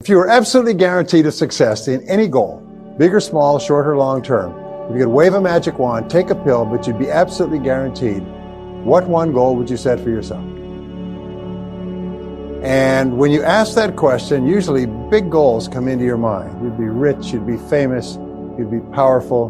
If you were absolutely guaranteed a success in any goal, big or small, short or long term, if you could wave a magic wand, take a pill, but you'd be absolutely guaranteed, what one goal would you set for yourself? And when you ask that question, usually big goals come into your mind. You'd be rich, you'd be famous, you'd be powerful.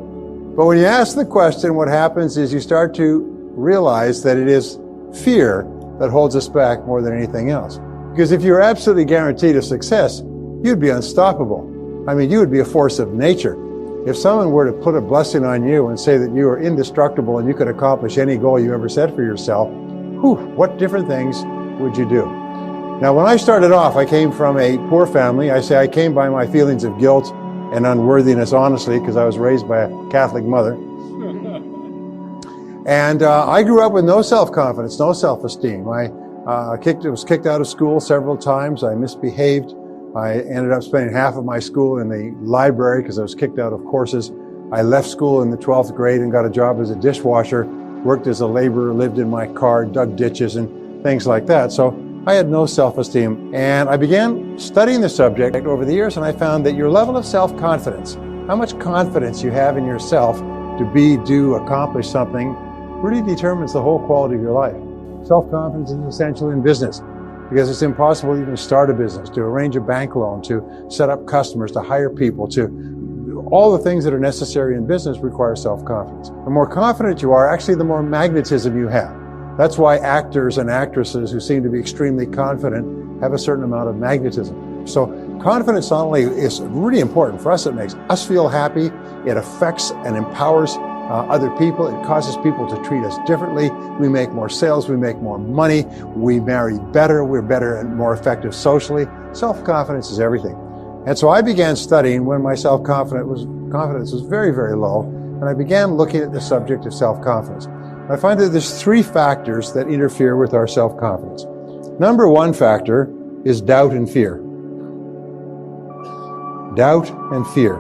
But when you ask the question, what happens is you start to realize that it is fear that holds us back more than anything else. Because if you're absolutely guaranteed a success, you'd be unstoppable. I mean, you would be a force of nature. If someone were to put a blessing on you and say that you are indestructible and you could accomplish any goal you ever set for yourself, what different things would you do? Now, when I started off, I came from a poor family. I say I came by my feelings of guilt and unworthiness, honestly, because I was raised by a Catholic mother. And I grew up with no self-confidence, no self-esteem. I was kicked out of school several times. I misbehaved. I ended up spending half of my school in the library because I was kicked out of courses. I left school in the 12th grade and got a job as a dishwasher, worked as a laborer, lived in my car, dug ditches and things like that. So I had no self-esteem. And I began studying the subject over the years, and I found that your level of self-confidence, how much confidence you have in yourself to be, do, accomplish something, really determines the whole quality of your life. Self-confidence is essential in business because it's impossible to even start a business, to arrange a bank loan, to set up customers, to hire people, to all the things that are necessary in business require self-confidence. The more confident you are, actually the more magnetism you have. That's why actors and actresses who seem to be extremely confident have a certain amount of magnetism. So confidence not only is really important for us, it makes us feel happy, it affects and empowers other people. It causes people to treat us differently. We make more sales, we make more money, we marry better, we're better and more effective socially. Self-confidence is everything. And so I began studying when my confidence was very, very low, and I began looking at the subject of self-confidence. I find that there's three factors that interfere with our self-confidence. Number one factor is doubt and fear. Doubt and fear.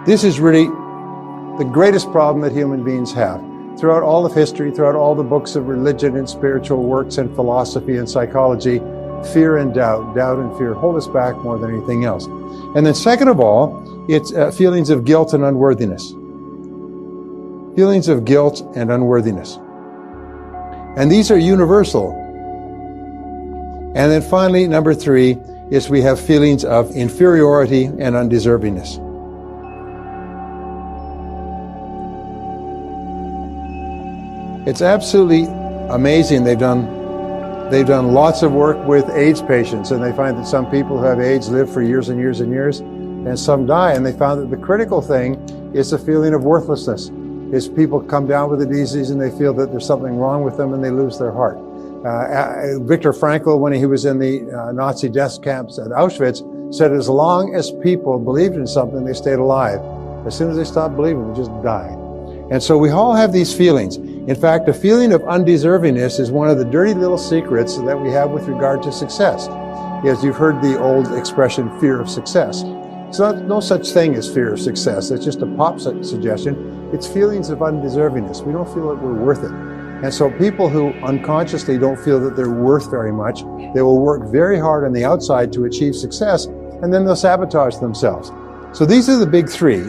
This is really the greatest problem that human beings have. Throughout all of history, throughout all the books of religion and spiritual works and philosophy and psychology, fear and doubt and fear hold us back more than anything else. And then second of all, it's feelings of guilt and unworthiness. Feelings of guilt and unworthiness. And these are universal. And then finally, number three, is we have feelings of inferiority and undeservingness. It's absolutely amazing. They've done lots of work with AIDS patients, and they find that some people who have AIDS live for years and years and years, and some die. And they found that the critical thing is the feeling of worthlessness. Is people come down with the disease and they feel that there's something wrong with them and they lose their heart. Viktor Frankl, when he was in the Nazi death camps at Auschwitz, said as long as people believed in something, they stayed alive. As soon as they stopped believing, they just died. And so we all have these feelings. In fact, a feeling of undeservingness is one of the dirty little secrets that we have with regard to success. As you've heard the old expression, fear of success. So no such thing as fear of success. It's just a pop suggestion. It's feelings of undeservingness. We don't feel that we're worth it. And so people who unconsciously don't feel that they're worth very much, they will work very hard on the outside to achieve success, and then they'll sabotage themselves. So these are the big three.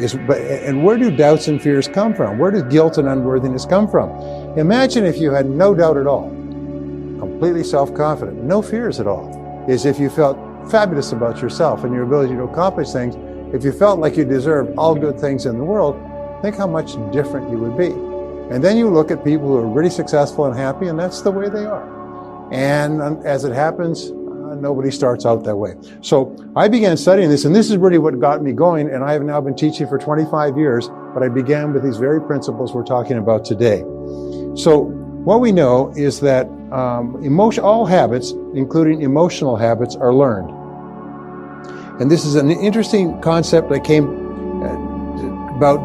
And where do doubts and fears come from? Where does guilt and unworthiness come from? Imagine if you had no doubt at all, completely self-confident, no fears at all. Is if you felt fabulous about yourself and your ability to accomplish things. If you felt like you deserved all good things in the world, think how much different you would be. And then you look at people who are really successful and happy, and that's the way they are. And as it happens, nobody starts out that way. So I began studying this, and this is really what got me going, and I have now been teaching for 25 years, but I began with these very principles we're talking about today. So what we know is that all habits, including emotional habits, are learned. And this is an interesting concept that came about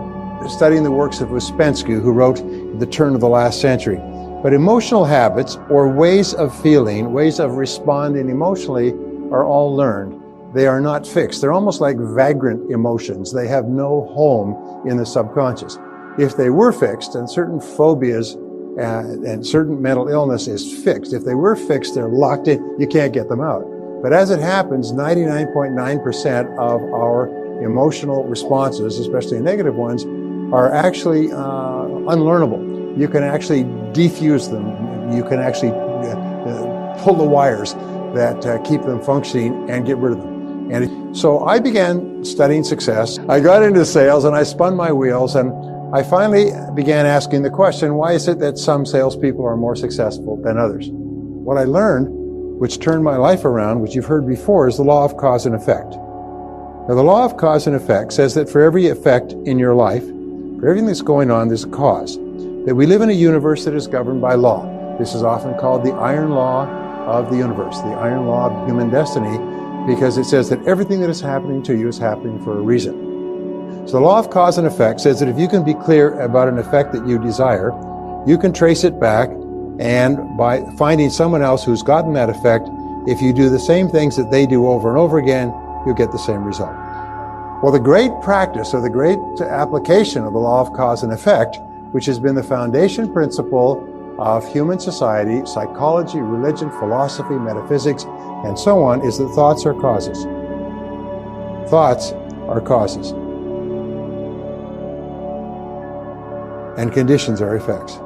studying the works of Ouspensky, who wrote The Turn of the Last Century. But emotional habits, or ways of feeling, ways of responding emotionally, are all learned. They are not fixed. They're almost like vagrant emotions. They have no home in the subconscious. If they were fixed, and certain phobias and certain mental illness is fixed, if they were fixed, they're locked in, you can't get them out. But as it happens, 99.9% of our emotional responses, especially negative ones, are actually unlearnable. You can actually defuse them. You can actually pull the wires that keep them functioning and get rid of them. And so I began studying success. I got into sales and I spun my wheels, and I finally began asking the question, why is it that some salespeople are more successful than others? What I learned, which turned my life around, which you've heard before, is the law of cause and effect. Now, the law of cause and effect says that for every effect in your life, for everything that's going on, there's a cause. That we live in a universe that is governed by law. This is often called the iron law of the universe, the iron law of human destiny, because it says that everything that is happening to you is happening for a reason. So the law of cause and effect says that if you can be clear about an effect that you desire, you can trace it back, and by finding someone else who's gotten that effect, if you do the same things that they do over and over again, you'll get the same result. Well, the great practice or the great application of the law of cause and effect, which has been the foundation principle of human society, psychology, religion, philosophy, metaphysics, and so on, is that thoughts are causes. Thoughts are causes. And conditions are effects.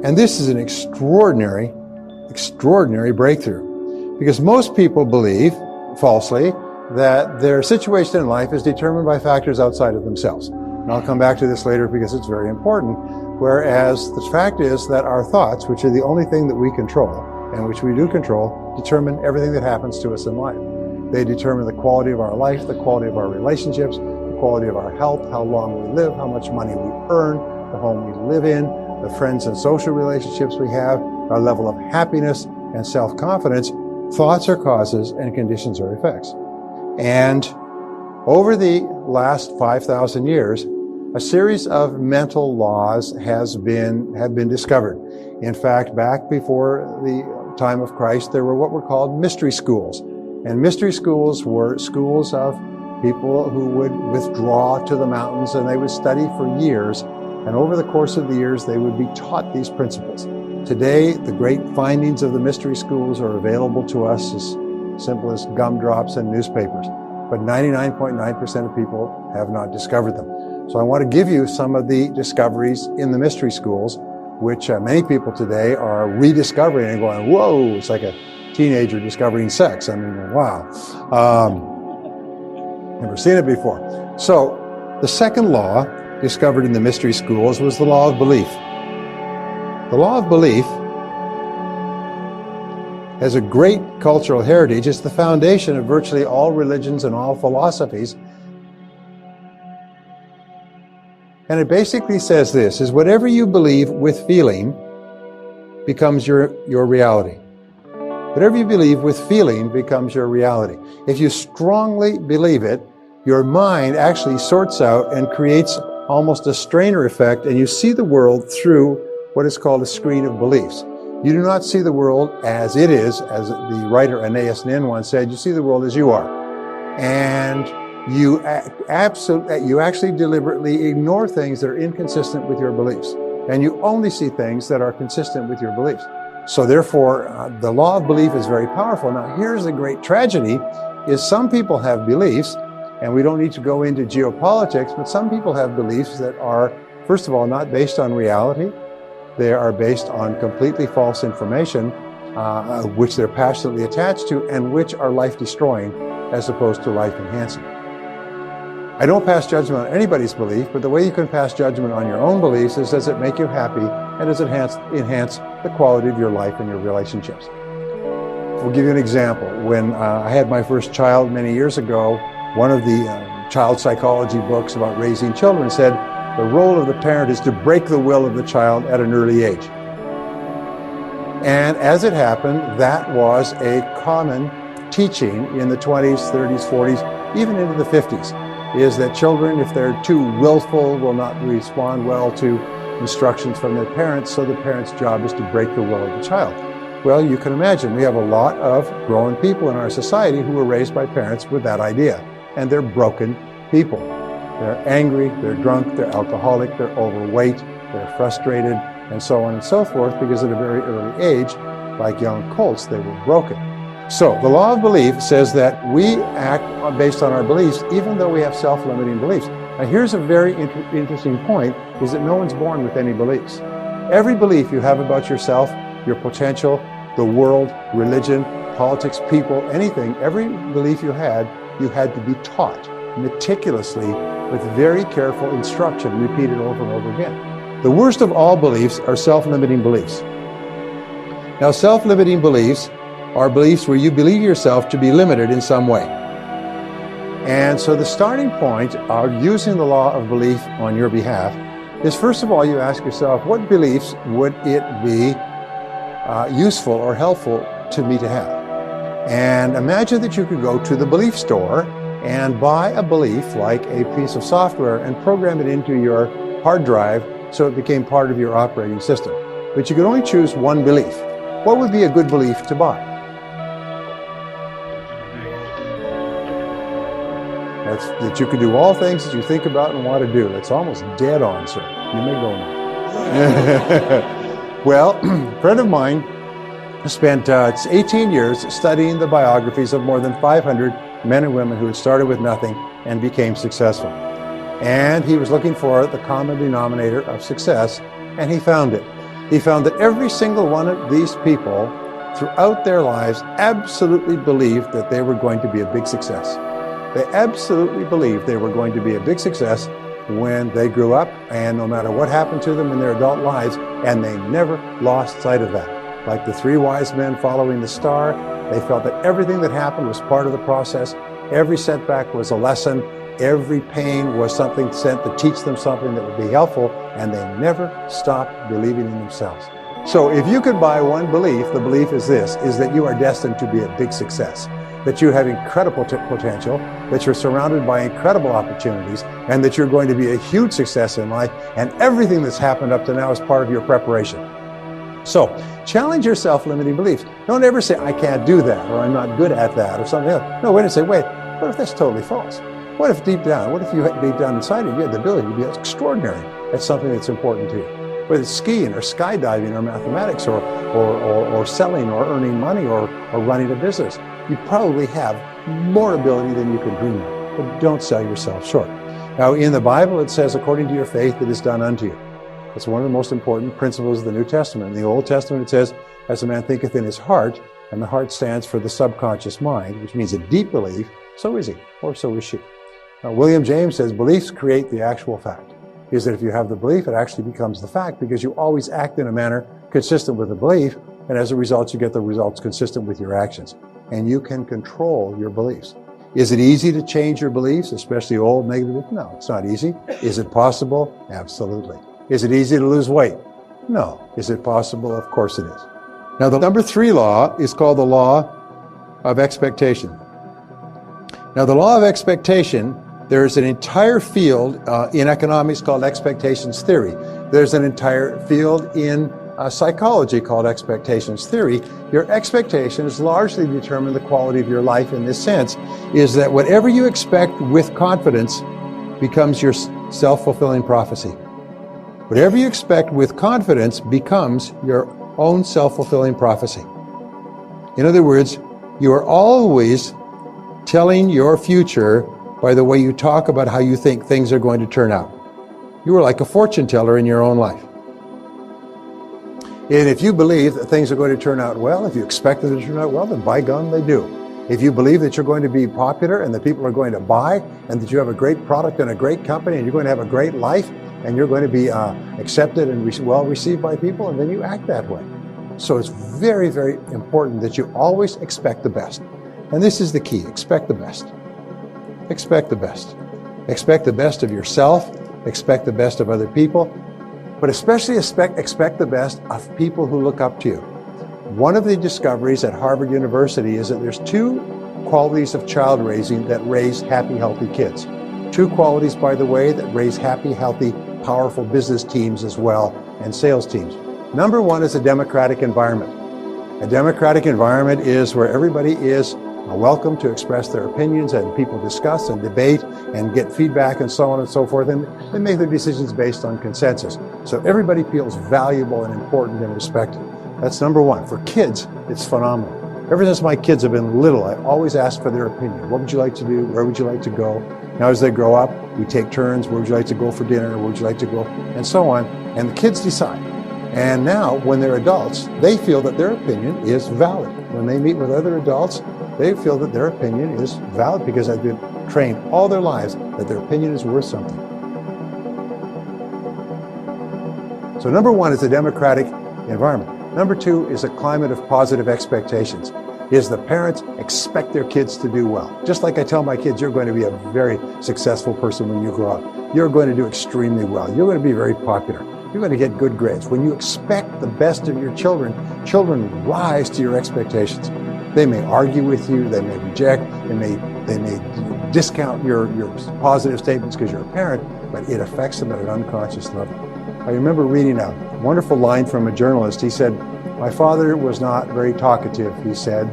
And this is an extraordinary breakthrough, because most people believe, falsely, that their situation in life is determined by factors outside of themselves. And I'll come back to this later because it's very important. Whereas the fact is that our thoughts, which are the only thing that we control, and which we do control, determine everything that happens to us in life. They determine the quality of our life, the quality of our relationships, the quality of our health, how long we live, how much money we earn, the home we live in, the friends and social relationships we have, our level of happiness and self-confidence. Thoughts are causes and conditions are effects. And over the last 5,000 years, a series of mental laws have been discovered. In fact, back before the time of Christ, there were what were called mystery schools. And mystery schools were schools of people who would withdraw to the mountains, and they would study for years. And over the course of the years, they would be taught these principles. Today, the great findings of the mystery schools are available to us as simple as gumdrops and newspapers. But 99.9% of people have not discovered them. So I want to give you some of the discoveries in the mystery schools, which many people today are rediscovering and going, whoa, it's like a teenager discovering sex. I mean, wow. Never seen it before. So the second law discovered in the mystery schools was the law of belief. The law of belief has a great cultural heritage. It's the foundation of virtually all religions and all philosophies. And it basically says this, is whatever you believe with feeling becomes your reality. Whatever you believe with feeling becomes your reality. If you strongly believe it, your mind actually sorts out and creates almost a strainer effect, and you see the world through what is called a screen of beliefs. You do not see the world as it is, as the writer Anais Nin once said, you see the world as you are. And you actually deliberately ignore things that are inconsistent with your beliefs. And you only see things that are consistent with your beliefs. So therefore, the law of belief is very powerful. Now, here's the great tragedy, is some people have beliefs, and we don't need to go into geopolitics, but some people have beliefs that are, first of all, not based on reality. They are based on completely false information, which they're passionately attached to, and which are life-destroying as opposed to life-enhancing. I don't pass judgment on anybody's belief, but the way you can pass judgment on your own beliefs is, does it make you happy, and does it enhance the quality of your life and your relationships? We'll give you an example. When I had my first child many years ago, one of the child psychology books about raising children said the role of the parent is to break the will of the child at an early age. And as it happened, that was a common teaching in the 20s, 30s, 40s, even into the 50s, is that children, if they're too willful, will not respond well to instructions from their parents, so the parent's job is to break the will of the child. Well, you can imagine we have a lot of grown people in our society who were raised by parents with that idea, and they're broken people. They're angry, they're drunk, they're alcoholic, they're overweight, they're frustrated, and so on and so forth, because at a very early age, like young colts, they were broken. So the law of belief says that we act based on our beliefs, even though we have self-limiting beliefs. Now here's a very interesting point, is that no one's born with any beliefs. Every belief you have about yourself, your potential, the world, religion, politics, people, anything, every belief you had to be taught meticulously with very careful instruction, repeated over and over again. The worst of all beliefs are self-limiting beliefs. Now, self-limiting beliefs are beliefs where you believe yourself to be limited in some way. And so the starting point of using the law of belief on your behalf is, first of all, you ask yourself, what beliefs would it be useful or helpful to me to have? And imagine that you could go to the belief store and buy a belief like a piece of software and program it into your hard drive so it became part of your operating system. But you could only choose one belief. What would be a good belief to buy? That you could do all things that you think about and want to do. That's almost dead on, sir. You may go now. Well, a friend of mine spent 18 years studying the biographies of more than 500 men and women who had started with nothing and became successful. And he was looking for the common denominator of success, and he found it. He found that every single one of these people throughout their lives absolutely believed that they were going to be a big success. They absolutely believed they were going to be a big success when they grew up, and no matter what happened to them in their adult lives, and they never lost sight of that. Like the three wise men following the star, they felt that everything that happened was part of the process. Every setback was a lesson. Every pain was something sent to teach them something that would be helpful, and they never stopped believing in themselves. So if you could buy one belief, the belief is this, is that you are destined to be a big success, that you have incredible potential, that you're surrounded by incredible opportunities, and that you're going to be a huge success in life, and everything that's happened up to now is part of your preparation. So challenge your self-limiting beliefs. Don't ever say, I can't do that, or I'm not good at that, or something else. No, wait and say, wait, what if that's totally false? What if deep down inside you have the ability to be extraordinary at something that's important to you? Whether it's skiing or skydiving or mathematics or selling or earning money or running a business. You probably have more ability than you can dream of, but don't sell yourself short. Now in the Bible it says, according to your faith it is done unto you. It's one of the most important principles of the New Testament. In the Old Testament it says, as a man thinketh in his heart, and the heart stands for the subconscious mind, which means a deep belief, so is he, or so is she. Now, William James says, beliefs create the actual fact. Is that if you have the belief, it actually becomes the fact, because you always act in a manner consistent with the belief, and as a result, you get the results consistent with your actions. And you can control your beliefs. Is it easy to change your beliefs, especially old negative beliefs? No, it's not easy. Is it possible? Absolutely. Is it easy to lose weight? No. Is it possible? Of course it is. Now, the number 3 law is called the law of expectation. Now, the law of expectation, there's an entire field in economics called expectations theory. There's an entire field in psychology called expectations theory. Your expectations largely determine the quality of your life in this sense, is that whatever you expect with confidence becomes your self-fulfilling prophecy. Whatever you expect with confidence becomes your own self-fulfilling prophecy. In other words, you are always telling your future by the way you talk about how you think things are going to turn out. You are like a fortune teller in your own life. And if you believe that things are going to turn out well, if you expect them to turn out well, then by gum they do. If you believe that you're going to be popular and that people are going to buy, and that you have a great product and a great company and you're going to have a great life and you're going to be accepted and well received by people, and then you act that way. So it's very, very important that you always expect the best. And this is the key, expect the best. Expect the best. Expect the best of yourself, expect the best of other people, but especially expect the best of people who look up to you. One of the discoveries at Harvard University is that there's 2 qualities of child raising that raise happy, healthy kids. 2 qualities, by the way, that raise happy, healthy, powerful business teams as well, and sales teams. Number 1 is a democratic environment. A democratic environment is where everybody is welcome to express their opinions, and people discuss and debate and get feedback and so on and so forth, and they make their decisions based on consensus. So everybody feels valuable and important and respected. That's number 1. For kids, it's phenomenal. Ever since my kids have been little, I always ask for their opinion. What would you like to do? Where would you like to go? Now as they grow up, we take turns. Where would you like to go for dinner? Where would you like to go? And so on. And the kids decide. And now when they're adults, they feel that their opinion is valid. When they meet with other adults, they feel that their opinion is valid because they've been trained all their lives that their opinion is worth something. So number one is a democratic environment. Number two is a climate of positive expectations. Is the parents expect their kids to do well. Just like I tell my kids, you're going to be a very successful person when you grow up. You're going to do extremely well. You're going to be very popular. You're going to get good grades. When you expect the best of your children, children rise to your expectations. They may argue with you, they may reject, they may discount your positive statements because you're a parent, but it affects them at an unconscious level. I remember reading a wonderful line from a journalist. He said, "My father was not very talkative," he said.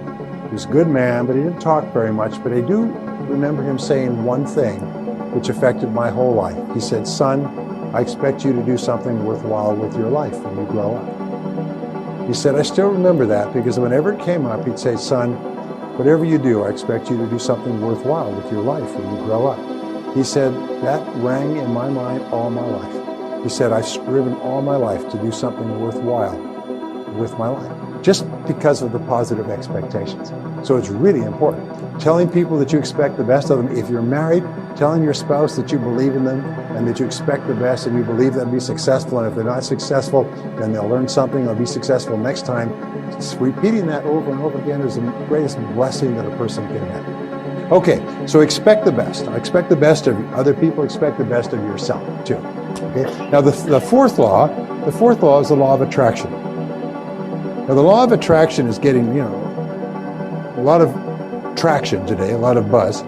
"He was a good man, but he didn't talk very much. But I do remember him saying one thing which affected my whole life. He said, 'Son, I expect you to do something worthwhile with your life when you grow up.'" He said, "I still remember that because whenever it came up, he'd say, 'Son, whatever you do, I expect you to do something worthwhile with your life when you grow up.'" He said, "That rang in my mind all my life." He said, "I've striven all my life to do something worthwhile with my life, just because of the positive expectations." So it's really important. Telling people that you expect the best of them. If you're married, telling your spouse that you believe in them and that you expect the best and you believe they'll be successful. And if they're not successful, then they'll learn something, they'll be successful next time. Just repeating that over and over again is the greatest blessing that a person can have. Okay, so expect the best. Expect the best of other people, expect the best of yourself too. Okay. Now the fourth law is the law of attraction. Now the law of attraction is getting, a lot of traction today, a lot of buzz.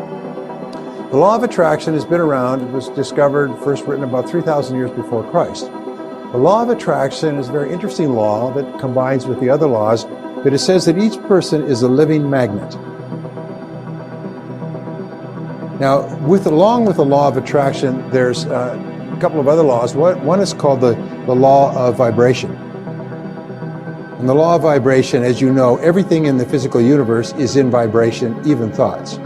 The law of attraction has been around. It was discovered, first written about 3,000 years before Christ. The law of attraction is a very interesting law that combines with the other laws, but it says that each person is a living magnet. Now, along with the law of attraction, there's a couple of other laws. One is called the law of vibration. And the law of vibration, as you know, everything in the physical universe is in vibration, even thoughts.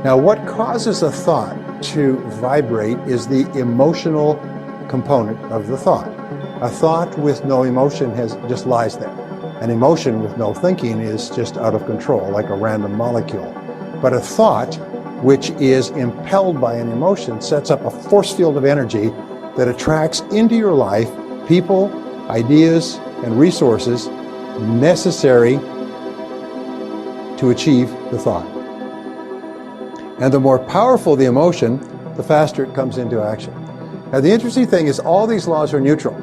Now, what causes a thought to vibrate is the emotional component of the thought. A thought with no emotion just lies there. An emotion with no thinking is just out of control, like a random molecule. But a thought which is impelled by an emotion sets up a force field of energy that attracts into your life people, ideas, and resources necessary to achieve the thought. And the more powerful the emotion, the faster it comes into action. Now, the interesting thing is all these laws are neutral.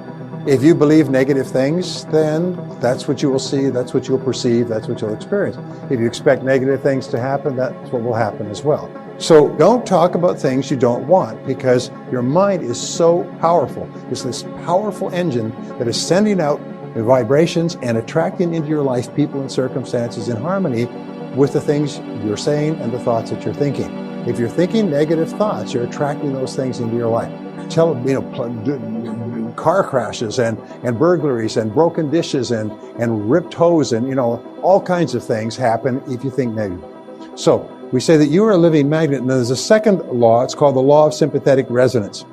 If you believe negative things, then that's what you will see, that's what you'll perceive, that's what you'll experience. If you expect negative things to happen, that's what will happen as well. So don't talk about things you don't want, because your mind is so powerful. It's this powerful engine that is sending out vibrations and attracting into your life people and circumstances in harmony with the things you're saying and the thoughts that you're thinking. If you're thinking negative thoughts, you're attracting those things into your life. Car crashes and burglaries and broken dishes and ripped hose and all kinds of things happen if you think negative. So we say that you are a living magnet, and there's a second law. It's called the law of sympathetic resonance.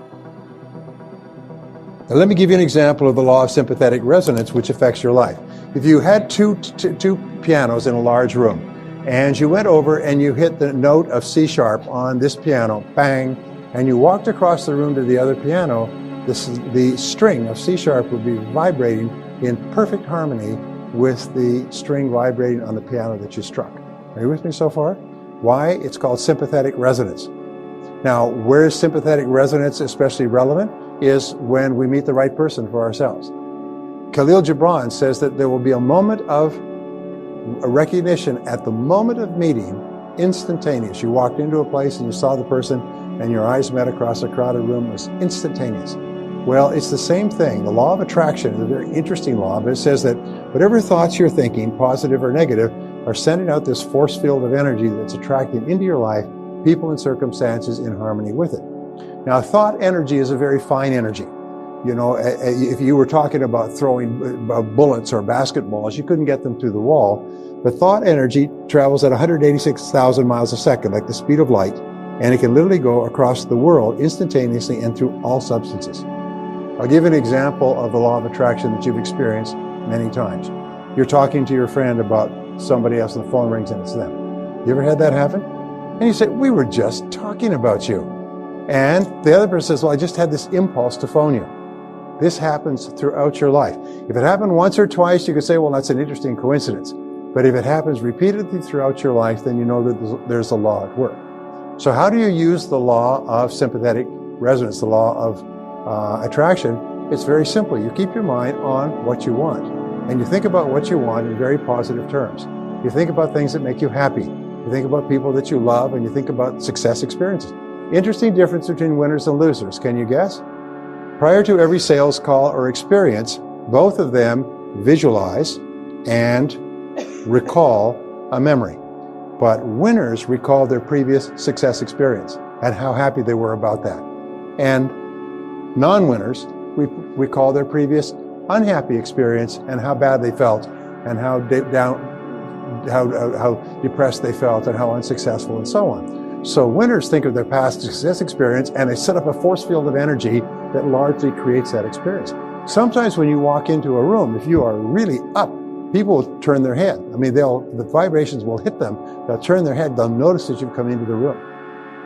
Now let me give you an example of the law of sympathetic resonance, which affects your life. If you had two pianos in a large room, and you went over and you hit the note of C sharp on this piano, bang, and you walked across the room to the other piano, the string of C sharp would be vibrating in perfect harmony with the string vibrating on the piano that you struck. Are you with me so far? Why? It's called sympathetic resonance. Now, where is sympathetic resonance especially relevant? Is when we meet the right person for ourselves. Khalil Gibran says that there will be a moment of a recognition at the moment of meeting, instantaneous. You walked into a place and you saw the person and your eyes met across a crowded room. It was instantaneous. Well, it's the same thing. The law of attraction is a very interesting law, but it says that whatever thoughts you're thinking, positive or negative, are sending out this force field of energy that's attracting into your life people and circumstances in harmony with it. Now, thought energy is a very fine energy. You know, if you were talking about throwing bullets or basketballs, you couldn't get them through the wall. But thought energy travels at 186,000 miles a second, like the speed of light, and it can literally go across the world instantaneously and through all substances. I'll give an example of the law of attraction that you've experienced many times. You're talking to your friend about somebody else and the phone rings and it's them. You ever had that happen? And you say, we were just talking about you. And the other person says, well, I just had this impulse to phone you. This happens throughout your life. If it happened once or twice, you could say, well, that's an interesting coincidence. But if it happens repeatedly throughout your life, then you know that there's a law at work. So how do you use the law of sympathetic resonance, the law of attraction? It's very simple. You keep your mind on what you want. And you think about what you want in very positive terms. You think about things that make you happy. You think about people that you love, and you think about success experiences. Interesting difference between winners and losers. Can you guess? Prior to every sales call or experience, both of them visualize and recall a memory. But winners recall their previous success experience and how happy they were about that. And non-winners recall their previous unhappy experience and how bad they felt and how depressed they felt and how unsuccessful and so on. So winners think of their past success experience and they set up a force field of energy that largely creates that experience. Sometimes when you walk into a room, if you are really up, people will turn their head. I mean, the vibrations will hit them. They'll turn their head. They'll notice that you've come into the room.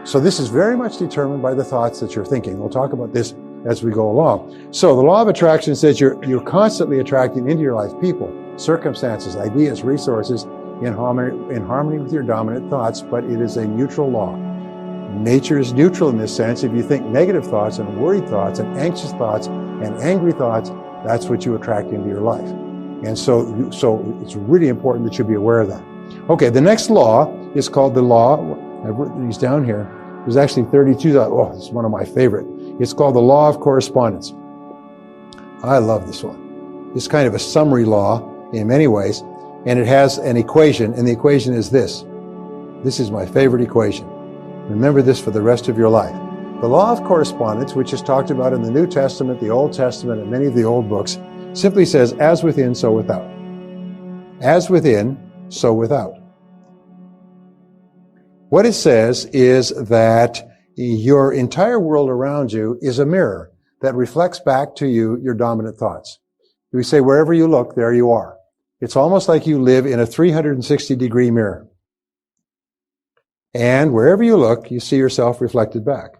So this is very much determined by the thoughts that you're thinking. We'll talk about this as we go along. So the law of attraction says you're constantly attracting into your life people, circumstances, ideas, resources in harmony with your dominant thoughts, but it is a neutral law. Nature is neutral in this sense. If you think negative thoughts and worried thoughts and anxious thoughts and angry thoughts, that's what you attract into your life. And so it's really important that you be aware of that. Okay, the next law is called the law, I've written these down here. There's actually 32. Oh, it's one of my favorite. It's called the law of correspondence. I love this one. It's kind of a summary law in many ways, and it has an equation, and the equation is this. This is my favorite equation. Remember this for the rest of your life. The law of correspondence, which is talked about in the New Testament, the Old Testament, and many of the old books, simply says, as within, so without. As within, so without. What it says is that your entire world around you is a mirror that reflects back to you your dominant thoughts. We say, wherever you look, there you are. It's almost like you live in a 360-degree mirror. And wherever you look, you see yourself reflected back.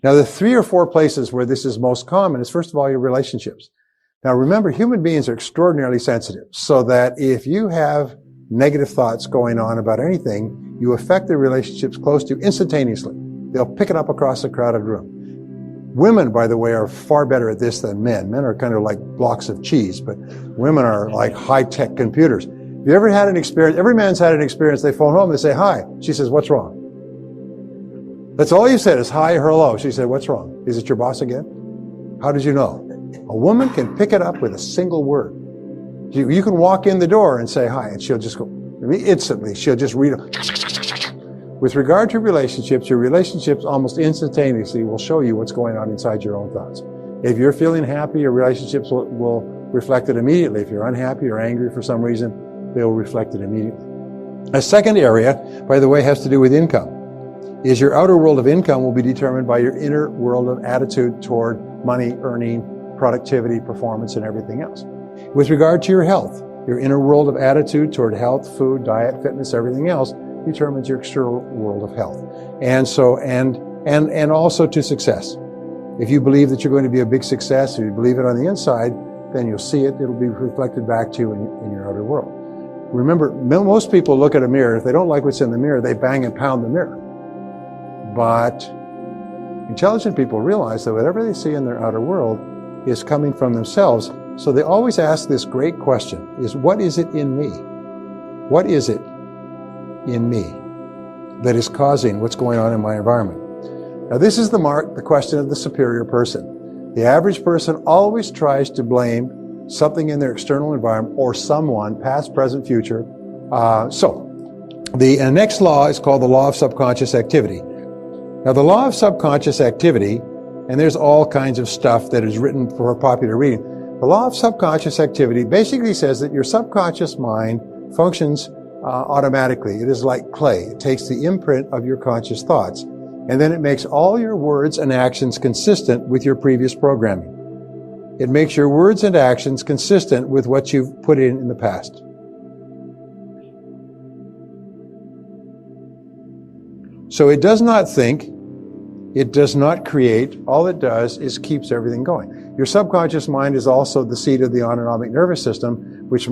Now, the 3 or 4 places where this is most common is, first of all, your relationships. Now, remember, human beings are extraordinarily sensitive, so that if you have negative thoughts going on about anything, you affect the relationships close to you instantaneously. They'll pick it up across a crowded room. Women, by the way, are far better at this than men. Men are kind of like blocks of cheese, but women are like high-tech computers. Have you ever had an experience? Every man's had an experience. They phone home, they say, hi. She says, what's wrong? That's all you said is hi or hello. She said, what's wrong? Is it your boss again? How did you know? A woman can pick it up with a single word. You can walk in the door and say hi, and she'll just go, instantly, she'll just read it. With regard to relationships, your relationships almost instantaneously will show you what's going on inside your own thoughts. If you're feeling happy, your relationships will reflect it immediately. If you're unhappy or angry for some reason, they'll reflect it immediately. A second area, by the way, has to do with income. Is your outer world of income will be determined by your inner world of attitude toward money, earning, productivity, performance, and everything else. With regard to your health, your inner world of attitude toward health, food, diet, fitness, everything else determines your external world of health. And so, and also to success. If you believe that you're going to be a big success, or you believe it on the inside, then you'll see it. It'll be reflected back to you in your outer world. Remember, most people look at a mirror. If they don't like what's in the mirror, they bang and pound the mirror. But intelligent people realize that whatever they see in their outer world is coming from themselves. So they always ask this great question, is what is it in me? What is it in me that is causing what's going on in my environment? Now this is the question of the superior person. The average person always tries to blame something in their external environment or someone, past, present, future. The next law is called the law of subconscious activity. Now the law of subconscious activity And there's all kinds of stuff that is written for popular reading. The law of subconscious activity basically says that your subconscious mind functions automatically. It is like clay. It takes the imprint of your conscious thoughts, and then it makes all your words and actions consistent with your previous programming. It makes your words and actions consistent with what you've put in the past. So it does not think, it does not create. All it does is keeps everything going. Your subconscious mind is also the seat of the autonomic nervous system, which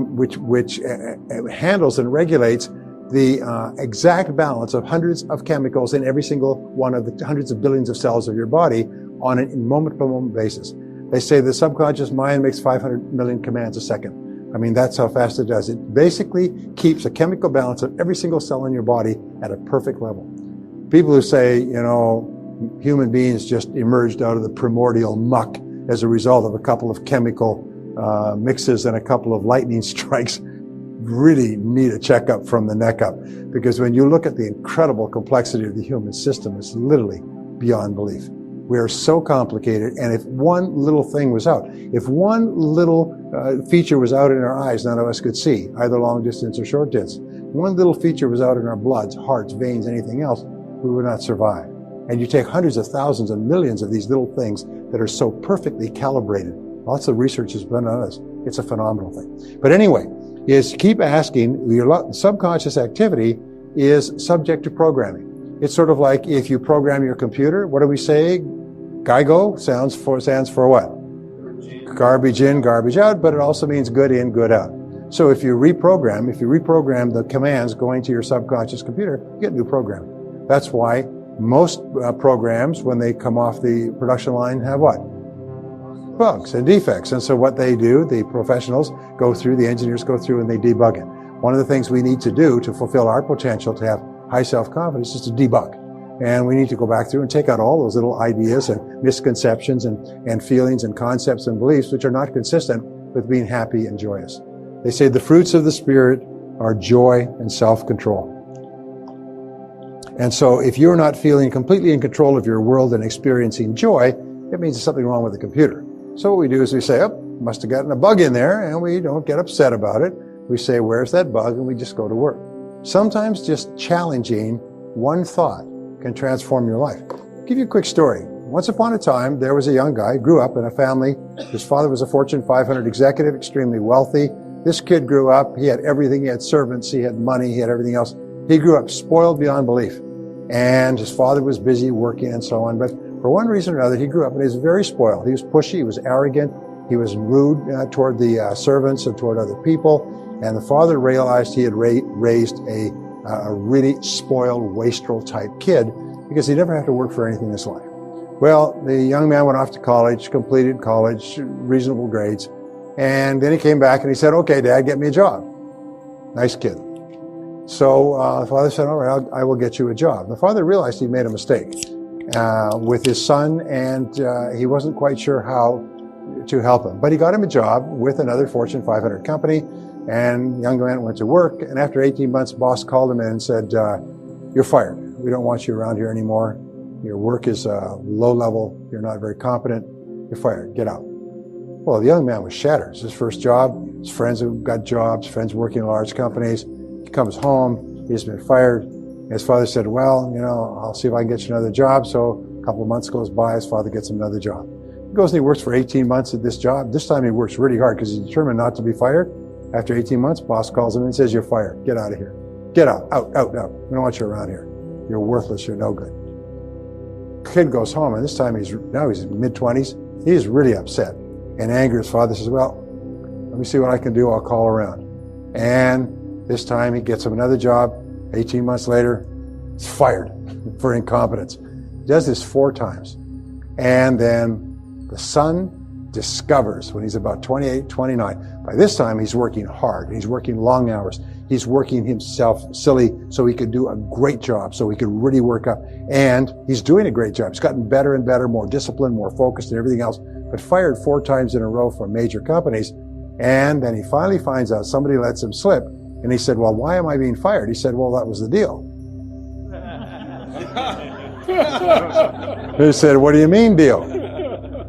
handles and regulates the exact balance of hundreds of chemicals in every single one of the hundreds of billions of cells of your body on a moment-by-moment basis. They say the subconscious mind makes 500 million commands a second. I mean, that's how fast it does. It basically keeps a chemical balance of every single cell in your body at a perfect level. People who say, you know, human beings just emerged out of the primordial muck as a result of a couple of chemical mixes and a couple of lightning strikes really need a checkup from the neck up. Because when you look at the incredible complexity of the human system, it's literally beyond belief. We are so complicated, and if one little thing was out, if one little feature was out in our eyes none of us could see, either long distance or short distance, one little feature was out in our bloods, hearts, veins, anything else, we would not survive. And you take hundreds of thousands and millions of these little things that are so perfectly calibrated. Lots of research has been on this. It's a phenomenal thing. But anyway, is keep asking, your subconscious activity is subject to programming. It's sort of like if you program your computer, what do we say? GIGO stands for what? Garbage in, garbage out, but it also means good in, good out. So if you reprogram the commands going to your subconscious computer, you get new programming. That's why most programs, when they come off the production line, have what? Bugs and defects. And so what they do, the professionals go through, the engineers go through and they debug it. One of the things we need to do to fulfill our potential to have high self-confidence is to debug. And we need to go back through and take out all those little ideas and misconceptions and feelings and concepts and beliefs which are not consistent with being happy and joyous. They say the fruits of the Spirit are joy and self-control. And so if you're not feeling completely in control of your world and experiencing joy, it means there's something wrong with the computer. So what we do is we say, oh, must have gotten a bug in there, and we don't get upset about it. We say, where's that bug? And we just go to work. Sometimes just challenging one thought can transform your life. I'll give you a quick story. Once upon a time, there was a young guy, grew up in a family. His father was a Fortune 500 executive, extremely wealthy. This kid grew up, he had everything. He had servants, he had money, he had everything else. He grew up spoiled beyond belief. And his father was busy working and so on. But for one reason or another, he grew up and he was very spoiled. He was pushy, he was arrogant, he was rude toward the servants and toward other people. And the father realized he had raised a really spoiled, wastrel type kid because he never had to work for anything in his life. Well, the young man went off to college, completed college, reasonable grades. And then he came back and he said, okay, Dad, get me a job. Nice kid. So the father said, all right, I will get you a job. The father realized he made a mistake with his son, and he wasn't quite sure how to help him. But he got him a job with another Fortune 500 company, and the young man went to work. And after 18 months, boss called him in and said, you're fired. We don't want you around here anymore. Your work is low level. You're not very competent. You're fired. Get out. Well, the young man was shattered. It's his first job. His friends have got jobs, friends working in large companies. He comes home, he's been fired. His father said, well, you know, I'll see if I can get you another job. So a couple of months goes by, his father gets him another job. He goes and he works for 18 months at this job. This time he works really hard because he's determined not to be fired. After 18 months, boss calls him and says, you're fired. Get out of here. Get out, out. We don't want you around here. You're worthless, you're no good. Kid goes home, and this time he's mid-20s. He's really upset and angry. His father says, well, let me see what I can do. I'll call around. And this time he gets him another job. 18 months later, he's fired for incompetence. He does this 4 times. And then the son discovers when he's about 28, 29, by this time he's working hard. He's working long hours. He's working himself silly so he could do a great job, so he could really work up. And he's doing a great job. He's gotten better and better, more disciplined, more focused and everything else, but fired 4 times in a row from major companies. And then he finally finds out somebody lets him slip. And he said, well, why am I being fired? He said, well, that was the deal. He said, what do you mean deal?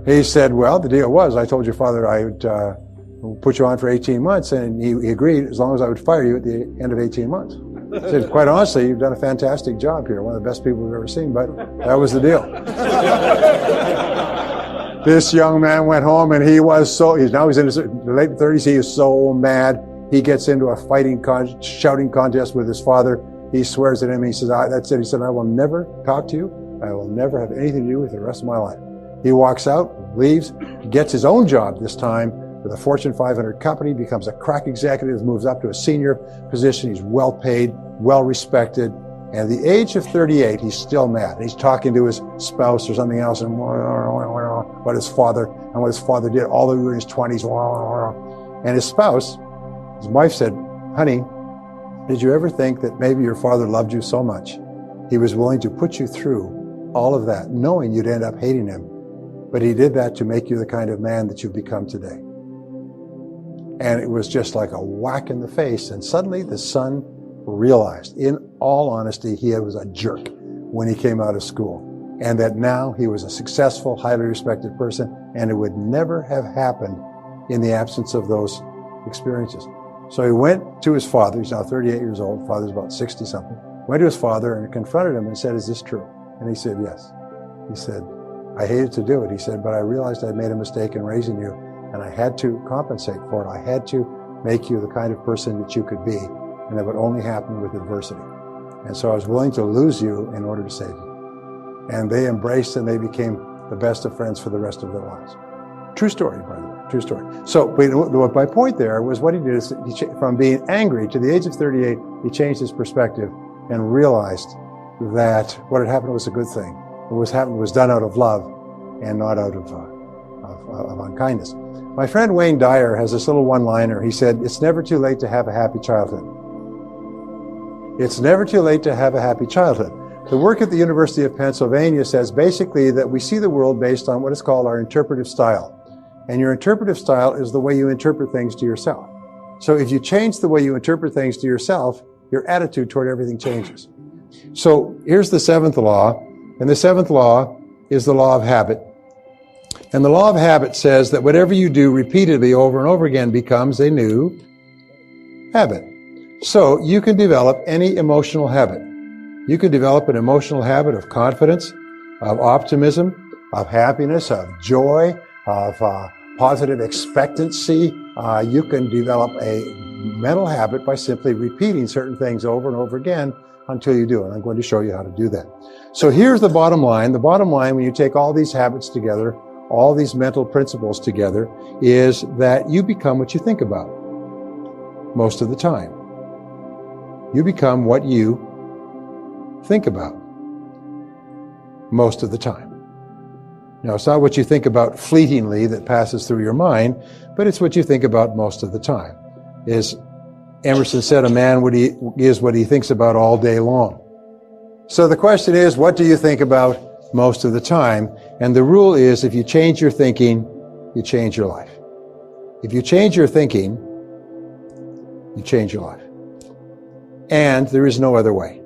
He said, well, the deal was, I told your father I would put you on for 18 months, and he agreed as long as I would fire you at the end of 18 months. He said, quite honestly, you've done a fantastic job here, one of the best people we've ever seen, but that was the deal. This young man went home, and he's in his late 30s, he is so mad. He gets into a shouting contest with his father. He swears at him, he says, that's it. He said, I will never talk to you. I will never have anything to do with the rest of my life. He walks out, leaves, gets his own job this time with a Fortune 500 company, becomes a crack executive, moves up to a senior position. He's well paid, well respected. And at the age of 38, he's still mad. He's talking to his spouse or something else and what his father did all over his 20s. And his spouse, his wife said, honey, did you ever think that maybe your father loved you so much he was willing to put you through all of that, knowing you'd end up hating him? But he did that to make you the kind of man that you've become today. And it was just like a whack in the face. And suddenly the son realized, in all honesty, he was a jerk when he came out of school. And that now he was a successful, highly respected person. And it would never have happened in the absence of those experiences. So he went to his father. He's now 38 years old. Father's about 60 something. Went to his father and confronted him and said, is this true? And he said, yes. He said, I hated to do it. He said, but I realized I'd made a mistake in raising you, and I had to compensate for it. I had to make you the kind of person that you could be, and that would only happen with adversity. And so I was willing to lose you in order to save you. And they embraced, and they became the best of friends for the rest of their lives. True story, by the way, true story. So my point there was what he did is from being angry to the age of 38, he changed his perspective and realized that what had happened was a good thing. What happened was done out of love and not out of unkindness. My friend Wayne Dyer has this little one-liner. He said, it's never too late to have a happy childhood. It's never too late to have a happy childhood. The work at the University of Pennsylvania says basically that we see the world based on what is called our interpretive style. And your interpretive style is the way you interpret things to yourself. So if you change the way you interpret things to yourself, your attitude toward everything changes. So here's the seventh law. And the seventh law is the law of habit. And the law of habit says that whatever you do repeatedly over and over again becomes a new habit. So you can develop any emotional habit. You can develop an emotional habit of confidence, of optimism, of happiness, of joy, of positive expectancy. You can develop a mental habit by simply repeating certain things over and over again until you do. And I'm going to show you how to do that. So here's the bottom line. The bottom line, when you take all these habits together, all these mental principles together, is that you become what you think about most of the time. You become what you think about most of the time. Now, it's not what you think about fleetingly that passes through your mind, but it's what you think about most of the time. As Emerson said, a man is what he thinks about all day long. So the question is, what do you think about most of the time? And the rule is, if you change your thinking, you change your life. If you change your thinking, you change your life. And there is no other way.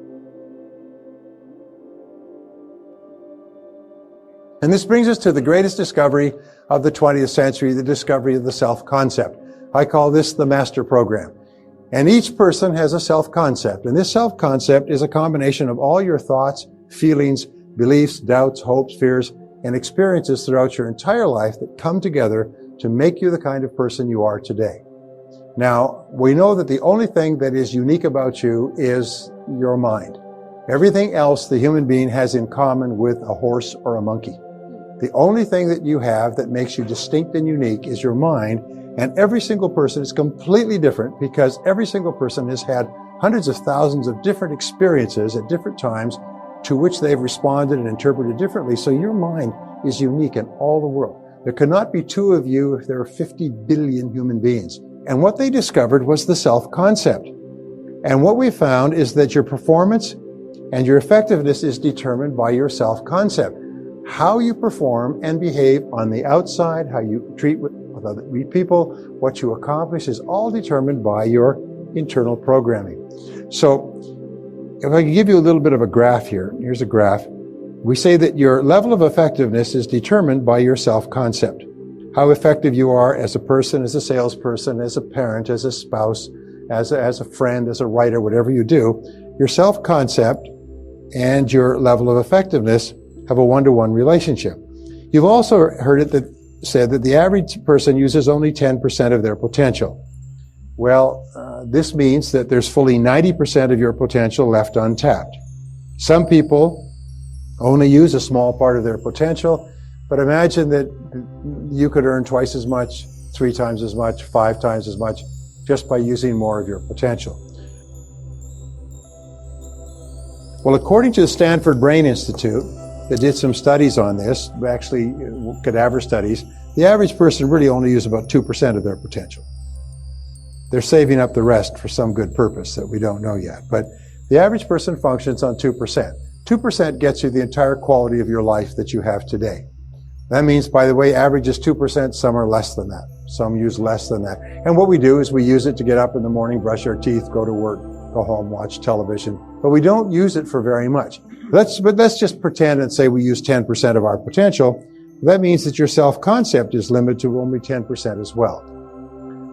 And this brings us to the greatest discovery of the 20th century, the discovery of the self-concept. I call this the master program. And each person has a self-concept. And this self-concept is a combination of all your thoughts, feelings, beliefs, doubts, hopes, fears, and experiences throughout your entire life that come together to make you the kind of person you are today. Now, we know that the only thing that is unique about you is your mind. Everything else the human being has in common with a horse or a monkey. The only thing that you have that makes you distinct and unique is your mind, and every single person is completely different because every single person has had hundreds of thousands of different experiences at different times to which they've responded and interpreted differently. So your mind is unique in all the world. There cannot be two of you if there are 50 billion human beings. And what they discovered was the self-concept. And what we found is that your performance and your effectiveness is determined by your self-concept. How you perform and behave on the outside, how you treat with other people, what you accomplish is all determined by your internal programming. So if I can give you a little bit of a graph here. Here's a graph. We say that your level of effectiveness is determined by your self-concept. How effective you are as a person, as a salesperson, as a parent, as a spouse, as a friend, as a writer, whatever you do, your self-concept and your level of effectiveness have a one-to-one relationship. You've also heard it said that the average person uses only 10% of their potential. Well, this means that there's fully 90% of your potential left untapped. Some people only use a small part of their potential, but imagine that you could earn twice as much, 3 times as much, 5 times as much, just by using more of your potential. Well, according to the Stanford Brain Institute, that did some studies on this, actually cadaver studies, the average person really only uses about 2% of their potential. They're saving up the rest for some good purpose that we don't know yet. But the average person functions on 2%. 2% gets you the entire quality of your life that you have today. That means, by the way, average is 2%, some are less than that. Some use less than that. And what we do is we use it to get up in the morning, brush our teeth, go to work, go home, watch television. But we don't use it for very much. But let's just pretend and say we use 10% of our potential. That means that your self-concept is limited to only 10% as well.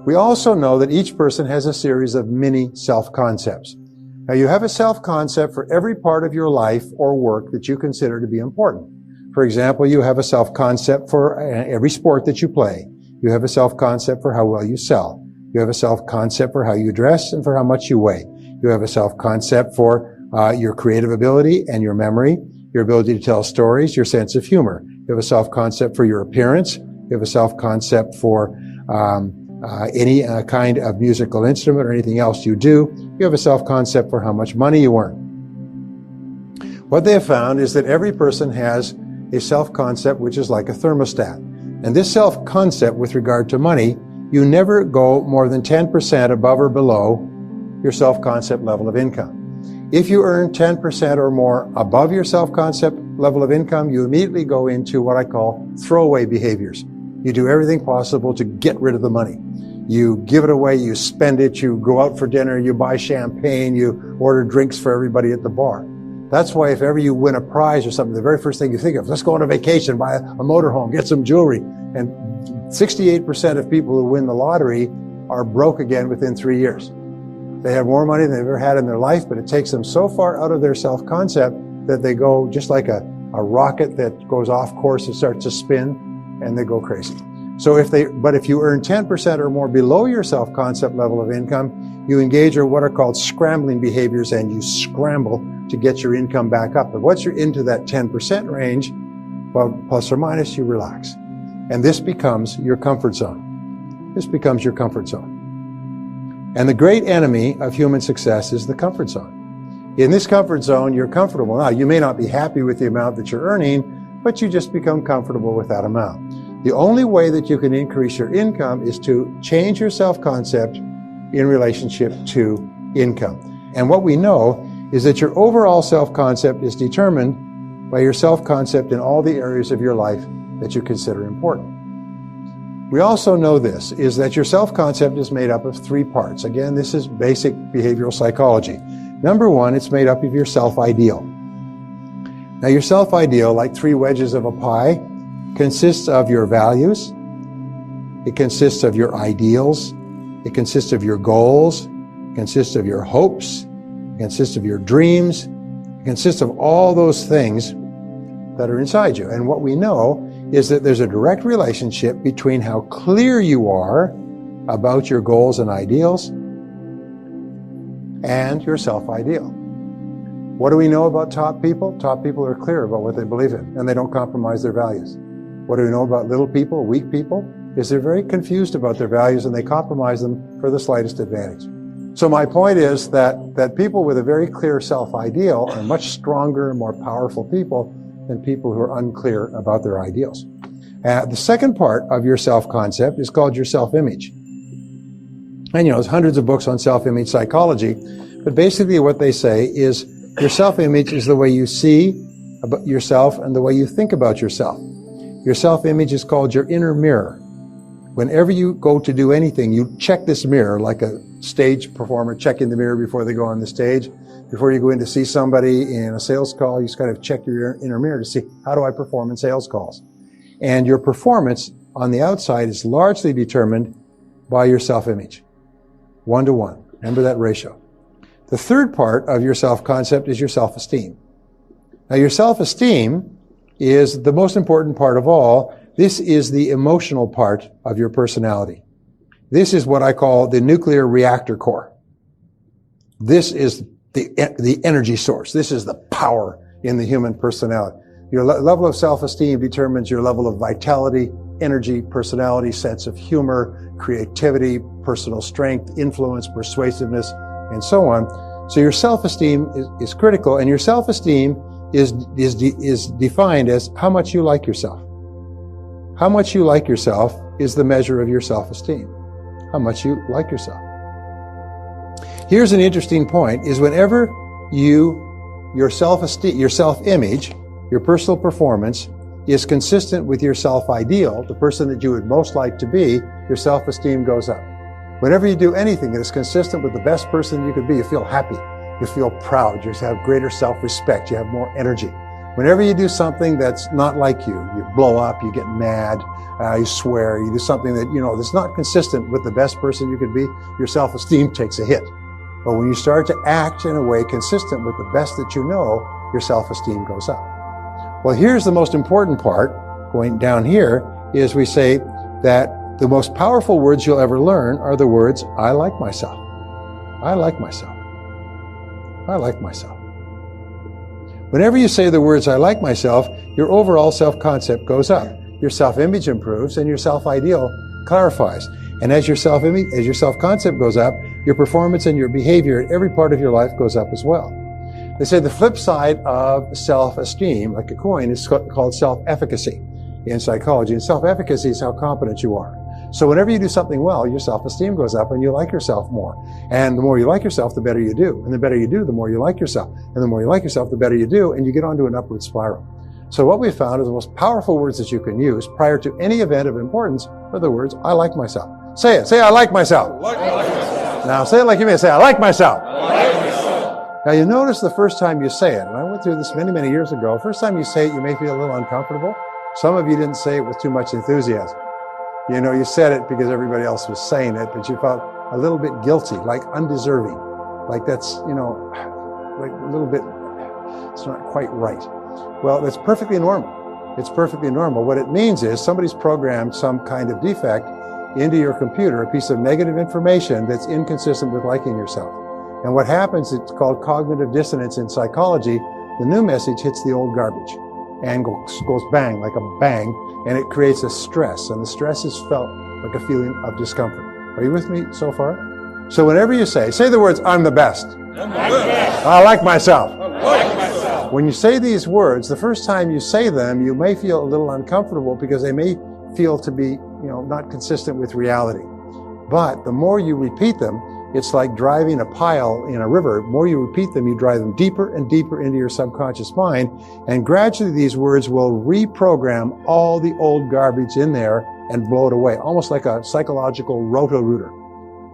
We also know that each person has a series of mini self-concepts. Now, you have a self-concept for every part of your life or work that you consider to be important. For example, you have a self-concept for every sport that you play. You have a self-concept for how well you sell. You have a self-concept for how you dress and for how much you weigh. You have a self-concept for your creative ability and your memory, your ability to tell stories, your sense of humor. You have a self-concept for your appearance. You have a self-concept for any kind of musical instrument or anything else you do. You have a self-concept for how much money you earn. What they have found is that every person has a self-concept which is like a thermostat. And this self-concept with regard to money, you never go more than 10% above or below your self-concept level of income. If you earn 10% or more above your self-concept level of income, you immediately go into what I call throwaway behaviors. You do everything possible to get rid of the money. You give it away, you spend it, you go out for dinner, you buy champagne, you order drinks for everybody at the bar. That's why if ever you win a prize or something, the very first thing you think of, let's go on a vacation, buy a motorhome, get some jewelry. And 68% of people who win the lottery are broke again within 3 years. They have more money than they've ever had in their life, but it takes them so far out of their self-concept that they go just like a rocket that goes off course and starts to spin, and they go crazy. So if you earn 10% or more below your self-concept level of income, you engage in what are called scrambling behaviors, and you scramble to get your income back up. But once you're into that 10% range, well, plus or minus, you relax. And this becomes your comfort zone. This becomes your comfort zone. And the great enemy of human success is the comfort zone. In this comfort zone, you're comfortable. Now, you may not be happy with the amount that you're earning, but you just become comfortable with that amount. The only way that you can increase your income is to change your self-concept in relationship to income. And what we know is that your overall self-concept is determined by your self-concept in all the areas of your life that you consider important. We also know this, is that your self-concept is made up of 3 parts. Again, this is basic behavioral psychology. Number 1, it's made up of your self-ideal. Now, your self-ideal, like 3 wedges of a pie, consists of your values, it consists of your ideals, it consists of your goals, it consists of your hopes, it consists of your dreams, it consists of all those things that are inside you. And what we know is that there's a direct relationship between how clear you are about your goals and ideals and your self-ideal. What do we know about top people? Top people are clear about what they believe in, and they don't compromise their values. What do we know about little people, weak people? Is they're very confused about their values and they compromise them for the slightest advantage. So my point is that people with a very clear self-ideal are much stronger and more powerful people than people who are unclear about their ideals. The second part of your self-concept is called your self-image. And there's hundreds of books on self-image psychology, but basically what they say is your self-image is the way you see about yourself and the way you think about yourself. Your self-image is called your inner mirror. Whenever you go to do anything, you check this mirror like a stage performer checking the mirror before they go on the stage. Before you go in to see somebody in a sales call, you just kind of check your inner mirror to see, how do I perform in sales calls? And your performance on the outside is largely determined by your self-image. 1-to-1. Remember that ratio. The third part of your self-concept is your self-esteem. Now, your self-esteem is the most important part of all. This is the emotional part of your personality. This is what I call the nuclear reactor core. This is the energy source. This is the power in the human personality. Your level of self-esteem determines your level of vitality, energy, personality, sense of humor, creativity, personal strength, influence, persuasiveness, and so on. So your self-esteem is critical, and your self-esteem is defined as how much you like yourself. How much you like yourself is the measure of your self-esteem. How much you like yourself. Here's an interesting point, is whenever your self-esteem, your self-image, your personal performance is consistent with your self-ideal, the person that you would most like to be, your self-esteem goes up. Whenever you do anything that is consistent with the best person you could be, you feel happy, you feel proud, you have greater self-respect, you have more energy. Whenever you do something that's not like you blow up, you get mad, you swear, you do something that, that's not consistent with the best person you could be, your self-esteem takes a hit. But when you start to act in a way consistent with the best that you know, your self-esteem goes up. Well, here's the most important part, going down here, is we say that the most powerful words you'll ever learn are the words, I like myself. I like myself. I like myself. Whenever you say the words, I like myself, your overall self-concept goes up. Your self-image improves and your self-ideal clarifies. And as your self-image, as your self-concept goes up, your performance and your behavior in every part of your life goes up as well. They say the flip side of self-esteem, like a coin, is called self-efficacy in psychology. And self-efficacy is how competent you are. So whenever you do something well, your self-esteem goes up and you like yourself more. And the more you like yourself, the better you do. And the better you do, the more you like yourself. And the more you like yourself, the better you do. And you get onto an upward spiral. So what we found is the most powerful words that you can use prior to any event of importance are the words, I like myself. Say it. Say, I like myself. I like myself. Now say it like you mean. Say, I like myself. I like myself. Now you notice the first time you say it, and I went through this many, many years ago, first time you say it, you may feel a little uncomfortable. Some of you didn't say it with too much enthusiasm. You said it because everybody else was saying it, but you felt a little bit guilty, like undeserving. Like that's, like a little bit, it's not quite right. Well, that's perfectly normal. It's perfectly normal. What it means is somebody's programmed some kind of defect into your computer, a piece of negative information that's inconsistent with liking yourself. And what happens, it's called cognitive dissonance in psychology. The new message hits the old garbage and goes bang, like a bang, and it creates a stress. And the stress is felt like a feeling of discomfort. Are you with me so far? So whenever you say the words, I'm the best. I'm the best. I like myself. I like myself. When you say these words, the first time you say them, you may feel a little uncomfortable because they may feel to be, not consistent with reality. But the more you repeat them, it's like driving a pile in a river. The more you repeat them, you drive them deeper and deeper into your subconscious mind. And gradually these words will reprogram all the old garbage in there and blow it away, almost like a psychological roto-rooter.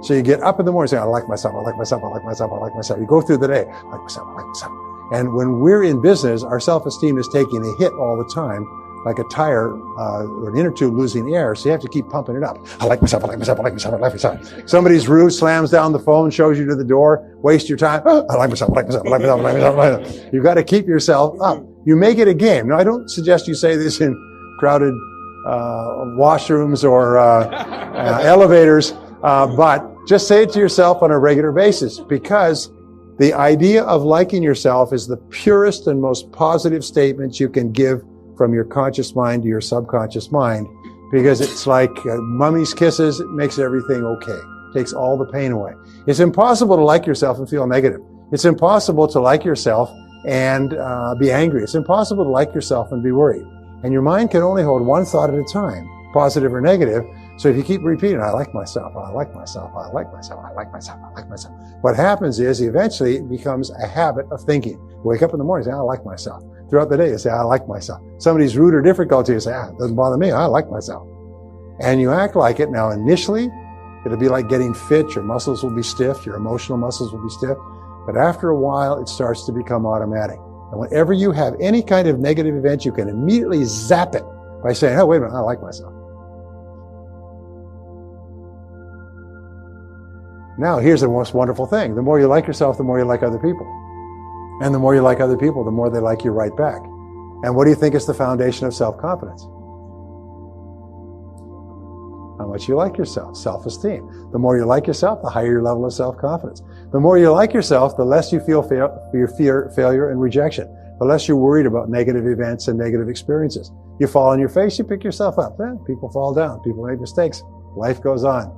So you get up in the morning saying, I like myself, I like myself, I like myself, I like myself. You go through the day, I like myself, I like myself. And when we're in business, our self-esteem is taking a hit all the time, like a tire or an inner tube losing air, so you have to keep pumping it up. I like myself, I like myself, I like myself, I like myself. Somebody's rude, slams down the phone, shows you to the door, waste your time. I like myself, I like myself, I like myself, I like myself, I like myself. You've got to keep yourself up. You make it a game. Now, I don't suggest you say this in crowded washrooms or elevators, but just say it to yourself on a regular basis, because the idea of liking yourself is the purest and most positive statement you can give from your conscious mind to your subconscious mind, because it's like mummy's kisses. It makes everything okay. Takes all the pain away. It's impossible to like yourself and feel negative. It's impossible to like yourself and be angry. It's impossible to like yourself and be worried. And your mind can only hold one thought at a time, positive or negative. So if you keep repeating, I like myself, I like myself, I like myself, I like myself, I like myself, what happens is eventually it becomes a habit of thinking. You wake up in the morning and say, I like myself. Throughout the day, you say, I like myself. Somebody's rude or difficult to you, say, it doesn't bother me, I like myself. And you act like it. Now, initially, it'll be like getting fit. Your muscles will be stiff. Your emotional muscles will be stiff. But after a while, it starts to become automatic. And whenever you have any kind of negative event, you can immediately zap it by saying, oh, wait a minute, I like myself. Now, here's the most wonderful thing. The more you like yourself, the more you like other people. And the more you like other people, the more they like you right back. And what do you think is the foundation of self-confidence? How much you like yourself, self-esteem. The more you like yourself, the higher your level of self-confidence. The more you like yourself, the less you feel your fear, failure, and rejection. The less you're worried about negative events and negative experiences. You fall on your face, you pick yourself up. People fall down, people make mistakes. Life goes on.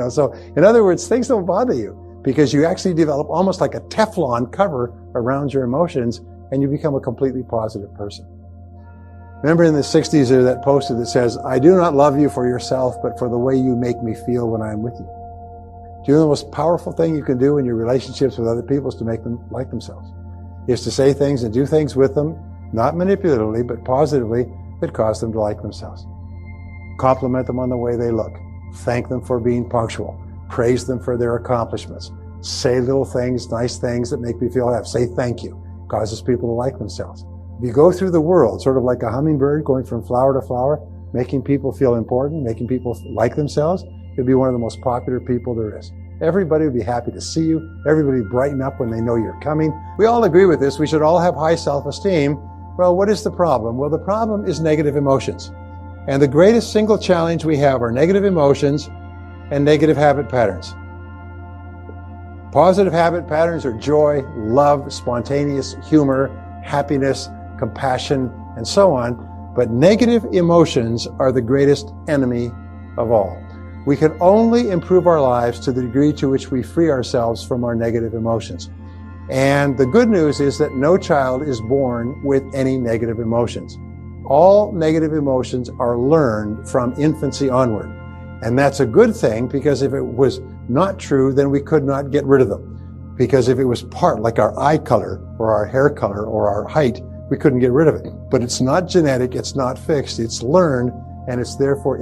So in other words, things don't bother you because you actually develop almost like a Teflon cover around your emotions and you become a completely positive person. Remember in the 60s there that poster that says, I do not love you for yourself, but for the way you make me feel when I'm with you. Do you know the most powerful thing you can do in your relationships with other people is to make them like themselves? Is to say things and do things with them, not manipulatively, but positively, that cause them to like themselves. Compliment them on the way they look. Thank them for being punctual. Praise them for their accomplishments. Say little things, nice things that make me feel happy. Say thank you. Causes people to like themselves. If you go through the world, sort of like a hummingbird going from flower to flower, making people feel important, making people like themselves, you'll be one of the most popular people there is. Everybody would be happy to see you. Everybody would brighten up when they know you're coming. We all agree with this. We should all have high self-esteem. Well, what is the problem? Well, the problem is negative emotions. And the greatest single challenge we have are negative emotions and negative habit patterns. Positive habit patterns are joy, love, spontaneous humor, happiness, compassion, and so on. But negative emotions are the greatest enemy of all. We can only improve our lives to the degree to which we free ourselves from our negative emotions. And the good news is that no child is born with any negative emotions. All negative emotions are learned from infancy onward. And that's a good thing because if it was not true, then we could not get rid of them. Because if it was part, like our eye color or our hair color or our height, we couldn't get rid of it. But it's not genetic, it's not fixed, it's learned, and it is therefore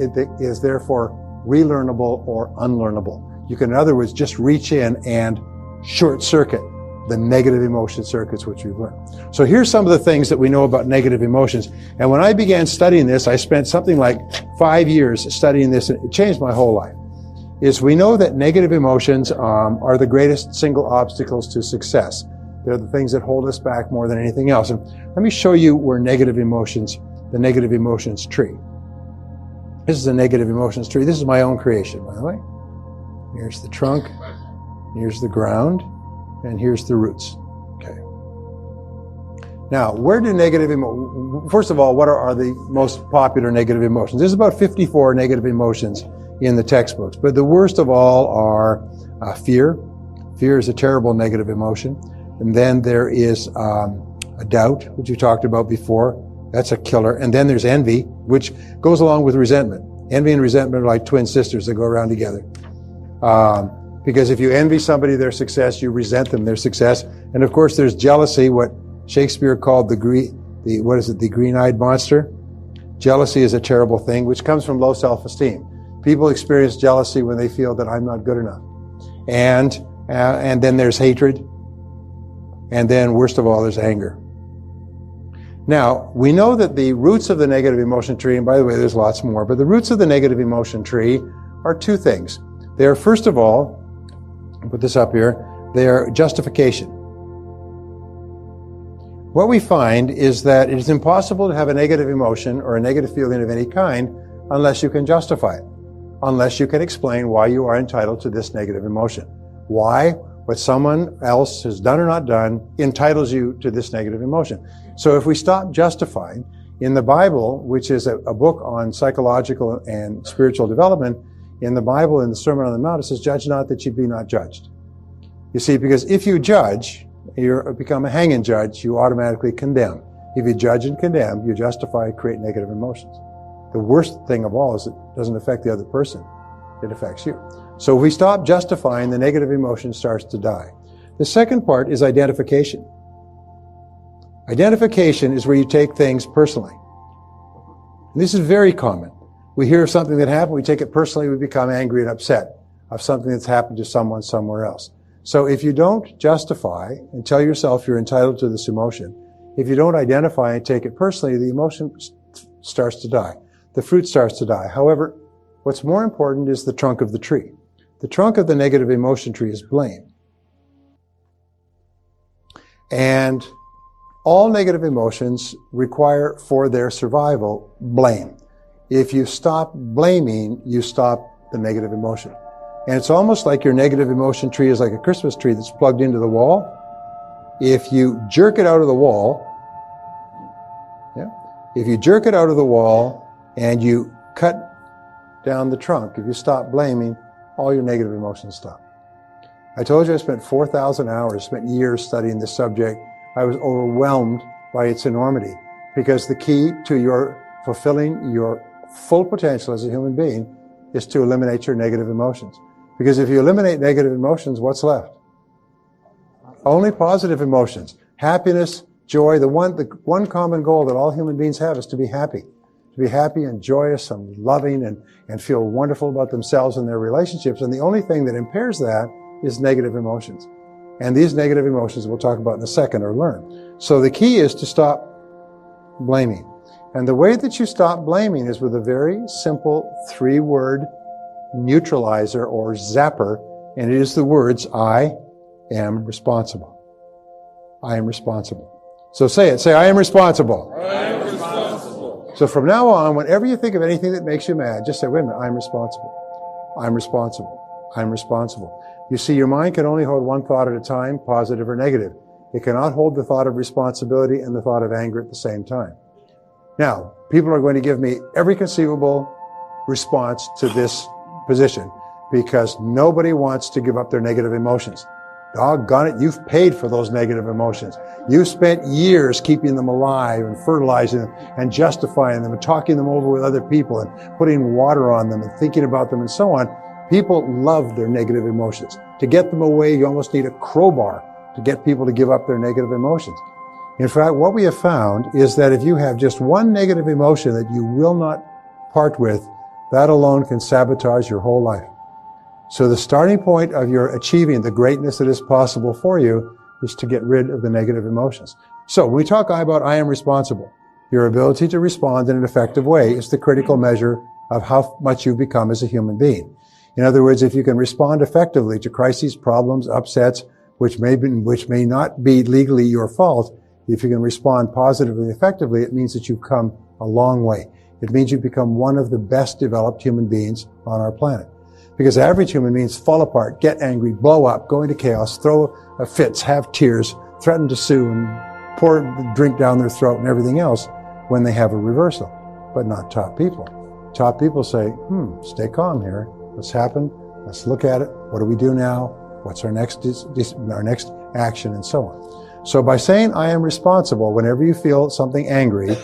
relearnable or unlearnable. You can, in other words, just reach in and short circuit the negative emotion circuits which we've learned. So here's some of the things that we know about negative emotions. And when I began studying this, I spent something like 5 years studying this, and it changed my whole life. Is we know that negative emotions are the greatest single obstacles to success. They're the things that hold us back more than anything else. And let me show you where the negative emotions tree. This is a negative emotions tree. This is my own creation, by the way. Here's the trunk, here's the ground, and here's the roots. Okay. Now, where do first of all, what are the most popular negative emotions? There's about 54 negative emotions in the textbooks, but the worst of all are fear. Fear is a terrible negative emotion. And then there is a doubt, which we talked about before. That's a killer. And then there's envy, which goes along with resentment. Envy and resentment are like twin sisters that go around together. Because if you envy somebody their success, you resent them their success. And of course, there's jealousy, what Shakespeare called the green-eyed monster. Jealousy is a terrible thing, which comes from low self-esteem. People experience jealousy when they feel that I'm not good enough. And then there's hatred. And then, worst of all, there's anger. Now, we know that the roots of the negative emotion tree, and by the way, there's lots more, but the roots of the negative emotion tree are two things. They are, first of all, I'll put this up here, they are justification. What we find is that it is impossible to have a negative emotion or a negative feeling of any kind unless you can justify it, unless you can explain why you are entitled to this negative emotion. Why what someone else has done or not done entitles you to this negative emotion. So if we stop justifying, in the Bible, which is a book on psychological and spiritual development, in the Bible, in the Sermon on the Mount, it says, judge not that you be not judged. You see, because if you judge, you become a hanging judge, you automatically condemn. If you judge and condemn, you justify, create negative emotions. The worst thing of all is it doesn't affect the other person. It affects you. So if we stop justifying, the negative emotion starts to die. The second part is identification. Identification is where you take things personally. And this is very common. We hear of something that happened, we take it personally, we become angry and upset of something that's happened to someone somewhere else. So if you don't justify and tell yourself you're entitled to this emotion, if you don't identify and take it personally, the emotion starts to die. The fruit starts to die. However, what's more important is the trunk of the tree. The trunk of the negative emotion tree is blame. And all negative emotions require, for their survival, blame. If you stop blaming, you stop the negative emotion. And it's almost like your negative emotion tree is like a Christmas tree that's plugged into the wall. If you jerk it out of the wall, if you jerk it out of the wall and you cut down the trunk, if you stop blaming, all your negative emotions stop. I told you I spent 4,000 hours, spent years studying this subject. I was overwhelmed by its enormity, because the key to your fulfilling your full potential as a human being is to eliminate your negative emotions. Because if you eliminate negative emotions, what's left? Only positive emotions. Happiness, joy. The one common goal that all human beings have is to be happy. To be happy and joyous and loving and feel wonderful about themselves and their relationships. And the only thing that impairs that is negative emotions. And these negative emotions we'll talk about in a second are learned. So the key is to stop blaming. And the way that you stop blaming is with a very simple 3-word neutralizer or zapper, and it is the words, I am responsible. I am responsible. So say it. Say, I am responsible. I am responsible. So from now on, whenever you think of anything that makes you mad, just say, wait a minute, I'm responsible. I'm responsible. I'm responsible. You see, your mind can only hold one thought at a time, positive or negative. It cannot hold the thought of responsibility and the thought of anger at the same time. Now, people are going to give me every conceivable response to this position, because nobody wants to give up their negative emotions. Doggone it, you've paid for those negative emotions. You've spent years keeping them alive and fertilizing them and justifying them and talking them over with other people and putting water on them and thinking about them and so on. People love their negative emotions. To get them away, you almost need a crowbar to get people to give up their negative emotions. In fact, what we have found is that if you have just one negative emotion that you will not part with, that alone can sabotage your whole life. So the starting point of your achieving the greatness that is possible for you is to get rid of the negative emotions. So when we talk about I am responsible, your ability to respond in an effective way is the critical measure of how much you've become as a human being. In other words, if you can respond effectively to crises, problems, upsets, which may not be legally your fault, if you can respond positively and effectively, it means that you've come a long way. It means you've become one of the best developed human beings on our planet. Because average human beings fall apart, get angry, blow up, go into chaos, throw fits, have tears, threaten to sue, and pour drink down their throat and everything else when they have a reversal. But not top people. Top people say, stay calm here. What's happened? Let's look at it. What do we do now? What's our next action, and so on. So by saying I am responsible, whenever you feel something angry,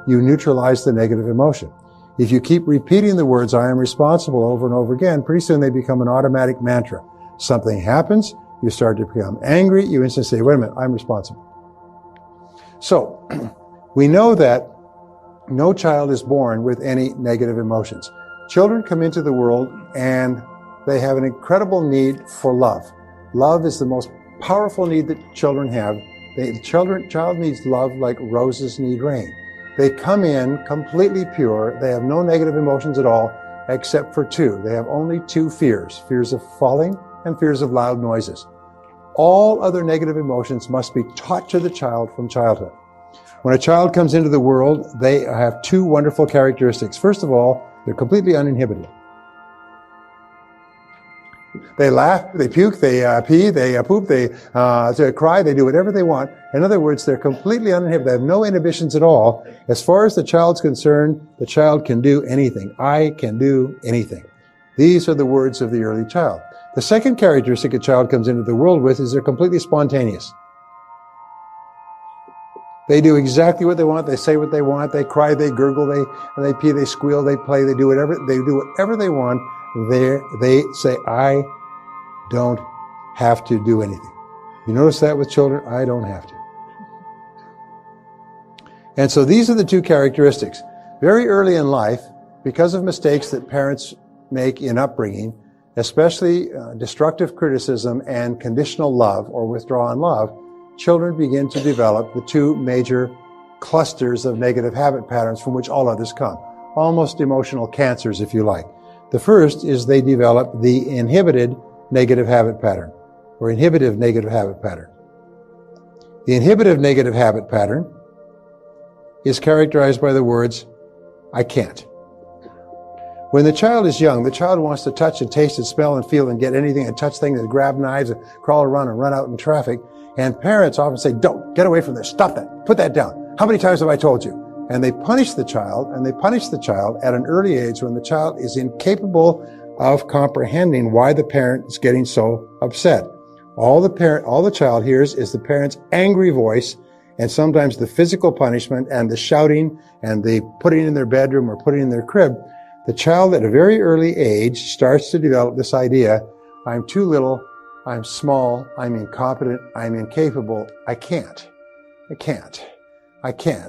you neutralize the negative emotion. If you keep repeating the words I am responsible over and over again, pretty soon they become an automatic mantra. Something happens, you start to become angry, you instantly say, wait a minute, I'm responsible. So we know that no child is born with any negative emotions. Children come into the world and they have an incredible need for love. Love is the most powerful need that children have. The child needs love like roses need rain. They come in completely pure. They have no negative emotions at all, except for 2. They have only 2 fears, fears of falling and fears of loud noises. All other negative emotions must be taught to the child from childhood. When a child comes into the world, they have 2 wonderful characteristics. First of all, they're completely uninhibited. They laugh, they puke, they pee, they poop, they cry, they do whatever they want. In other words, they're completely uninhibited. They have no inhibitions at all. As far as the child's concerned, the child can do anything. I can do anything. These are the words of the early child. The second characteristic a child comes into the world with is they're completely spontaneous. They do exactly what they want. They say what they want. They cry, they gurgle, they pee, they squeal, they play, they do whatever they want. They say, I don't have to do anything. You notice that with children? I don't have to. And so these are the 2 characteristics. Very early in life, because of mistakes that parents make in upbringing, especially destructive criticism and conditional love or withdrawn love, children begin to develop the two major clusters of negative habit patterns from which all others come. Almost emotional cancers, if you like. The first is they develop the inhibited negative habit pattern, or inhibitive negative habit pattern. The inhibitive negative habit pattern is characterized by the words, I can't. When the child is young, the child wants to touch and taste and smell and feel and get anything and touch things and grab knives and crawl around and run out in traffic. And parents often say, don't, get away from this, stop that, put that down. How many times have I told you? And they punish the child, at an early age when the child is incapable of comprehending why the parent is getting so upset. All the child hears is the parent's angry voice, and sometimes the physical punishment and the shouting and the putting in their bedroom or putting in their crib. The child at a very early age starts to develop this idea, I'm too little, I'm small, I'm incompetent, I'm incapable, I can't.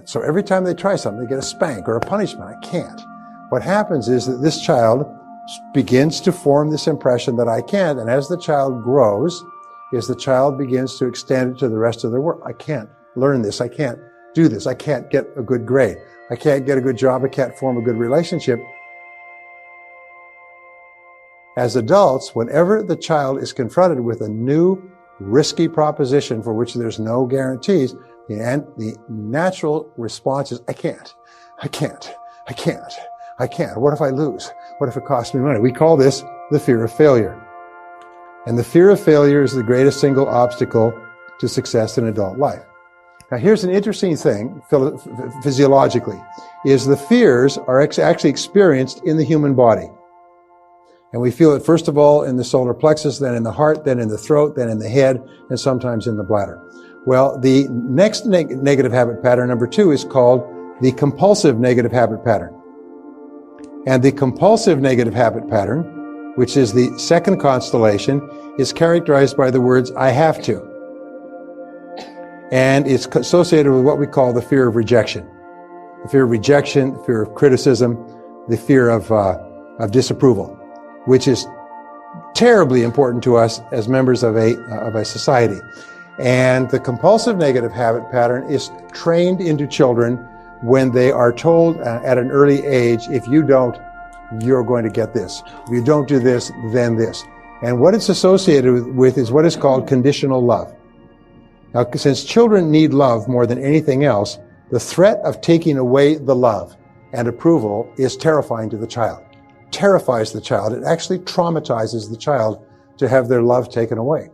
So every time they try something, they get a spank or a punishment. I can't. What happens is that this child begins to form this impression that I can't, and as the child grows, the child begins to extend it to the rest of their world. I can't learn this. I can't do this. I can't get a good grade. I can't get a good job. I can't form a good relationship. As adults, whenever the child is confronted with a new risky proposition for which there's no guarantees, the natural response is, I can't. What if I lose? What if it costs me money? We call this the fear of failure. And the fear of failure is the greatest single obstacle to success in adult life. Now here's an interesting thing, physiologically, is the fears are actually experienced in the human body. And we feel it first of all in the solar plexus, then in the heart, then in the throat, then in the head, and sometimes in the bladder. Well, the next negative habit pattern, number 2, is called the compulsive negative habit pattern. And the compulsive negative habit pattern, which is the second constellation, is characterized by the words, I have to. And it's associated with what we call the fear of rejection. The fear of rejection, the fear of criticism, the fear of disapproval, which is terribly important to us as members of a society. And the compulsive negative habit pattern is trained into children when they are told at an early age, if you don't, you're going to get this. If you don't do this, then this. And what it's associated with is what is called conditional love. Now, since children need love more than anything else, the threat of taking away the love and approval is terrifying to the child. Terrifies the child. It actually traumatizes the child to have their love taken away.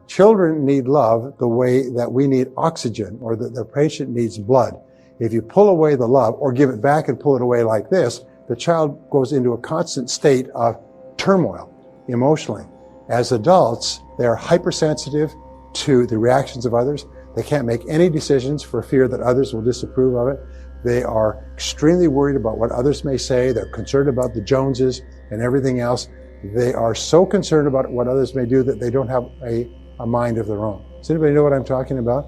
Children need love the way that we need oxygen, or that the patient needs blood. If you pull away the love or give it back and pull it away like this, the child goes into a constant state of turmoil emotionally. As adults, they are hypersensitive to the reactions of others. They can't make any decisions for fear that others will disapprove of it. They are extremely worried about what others may say. They're concerned about the Joneses and everything else. They are so concerned about what others may do that they don't have a mind of their own. Does anybody know what I'm talking about?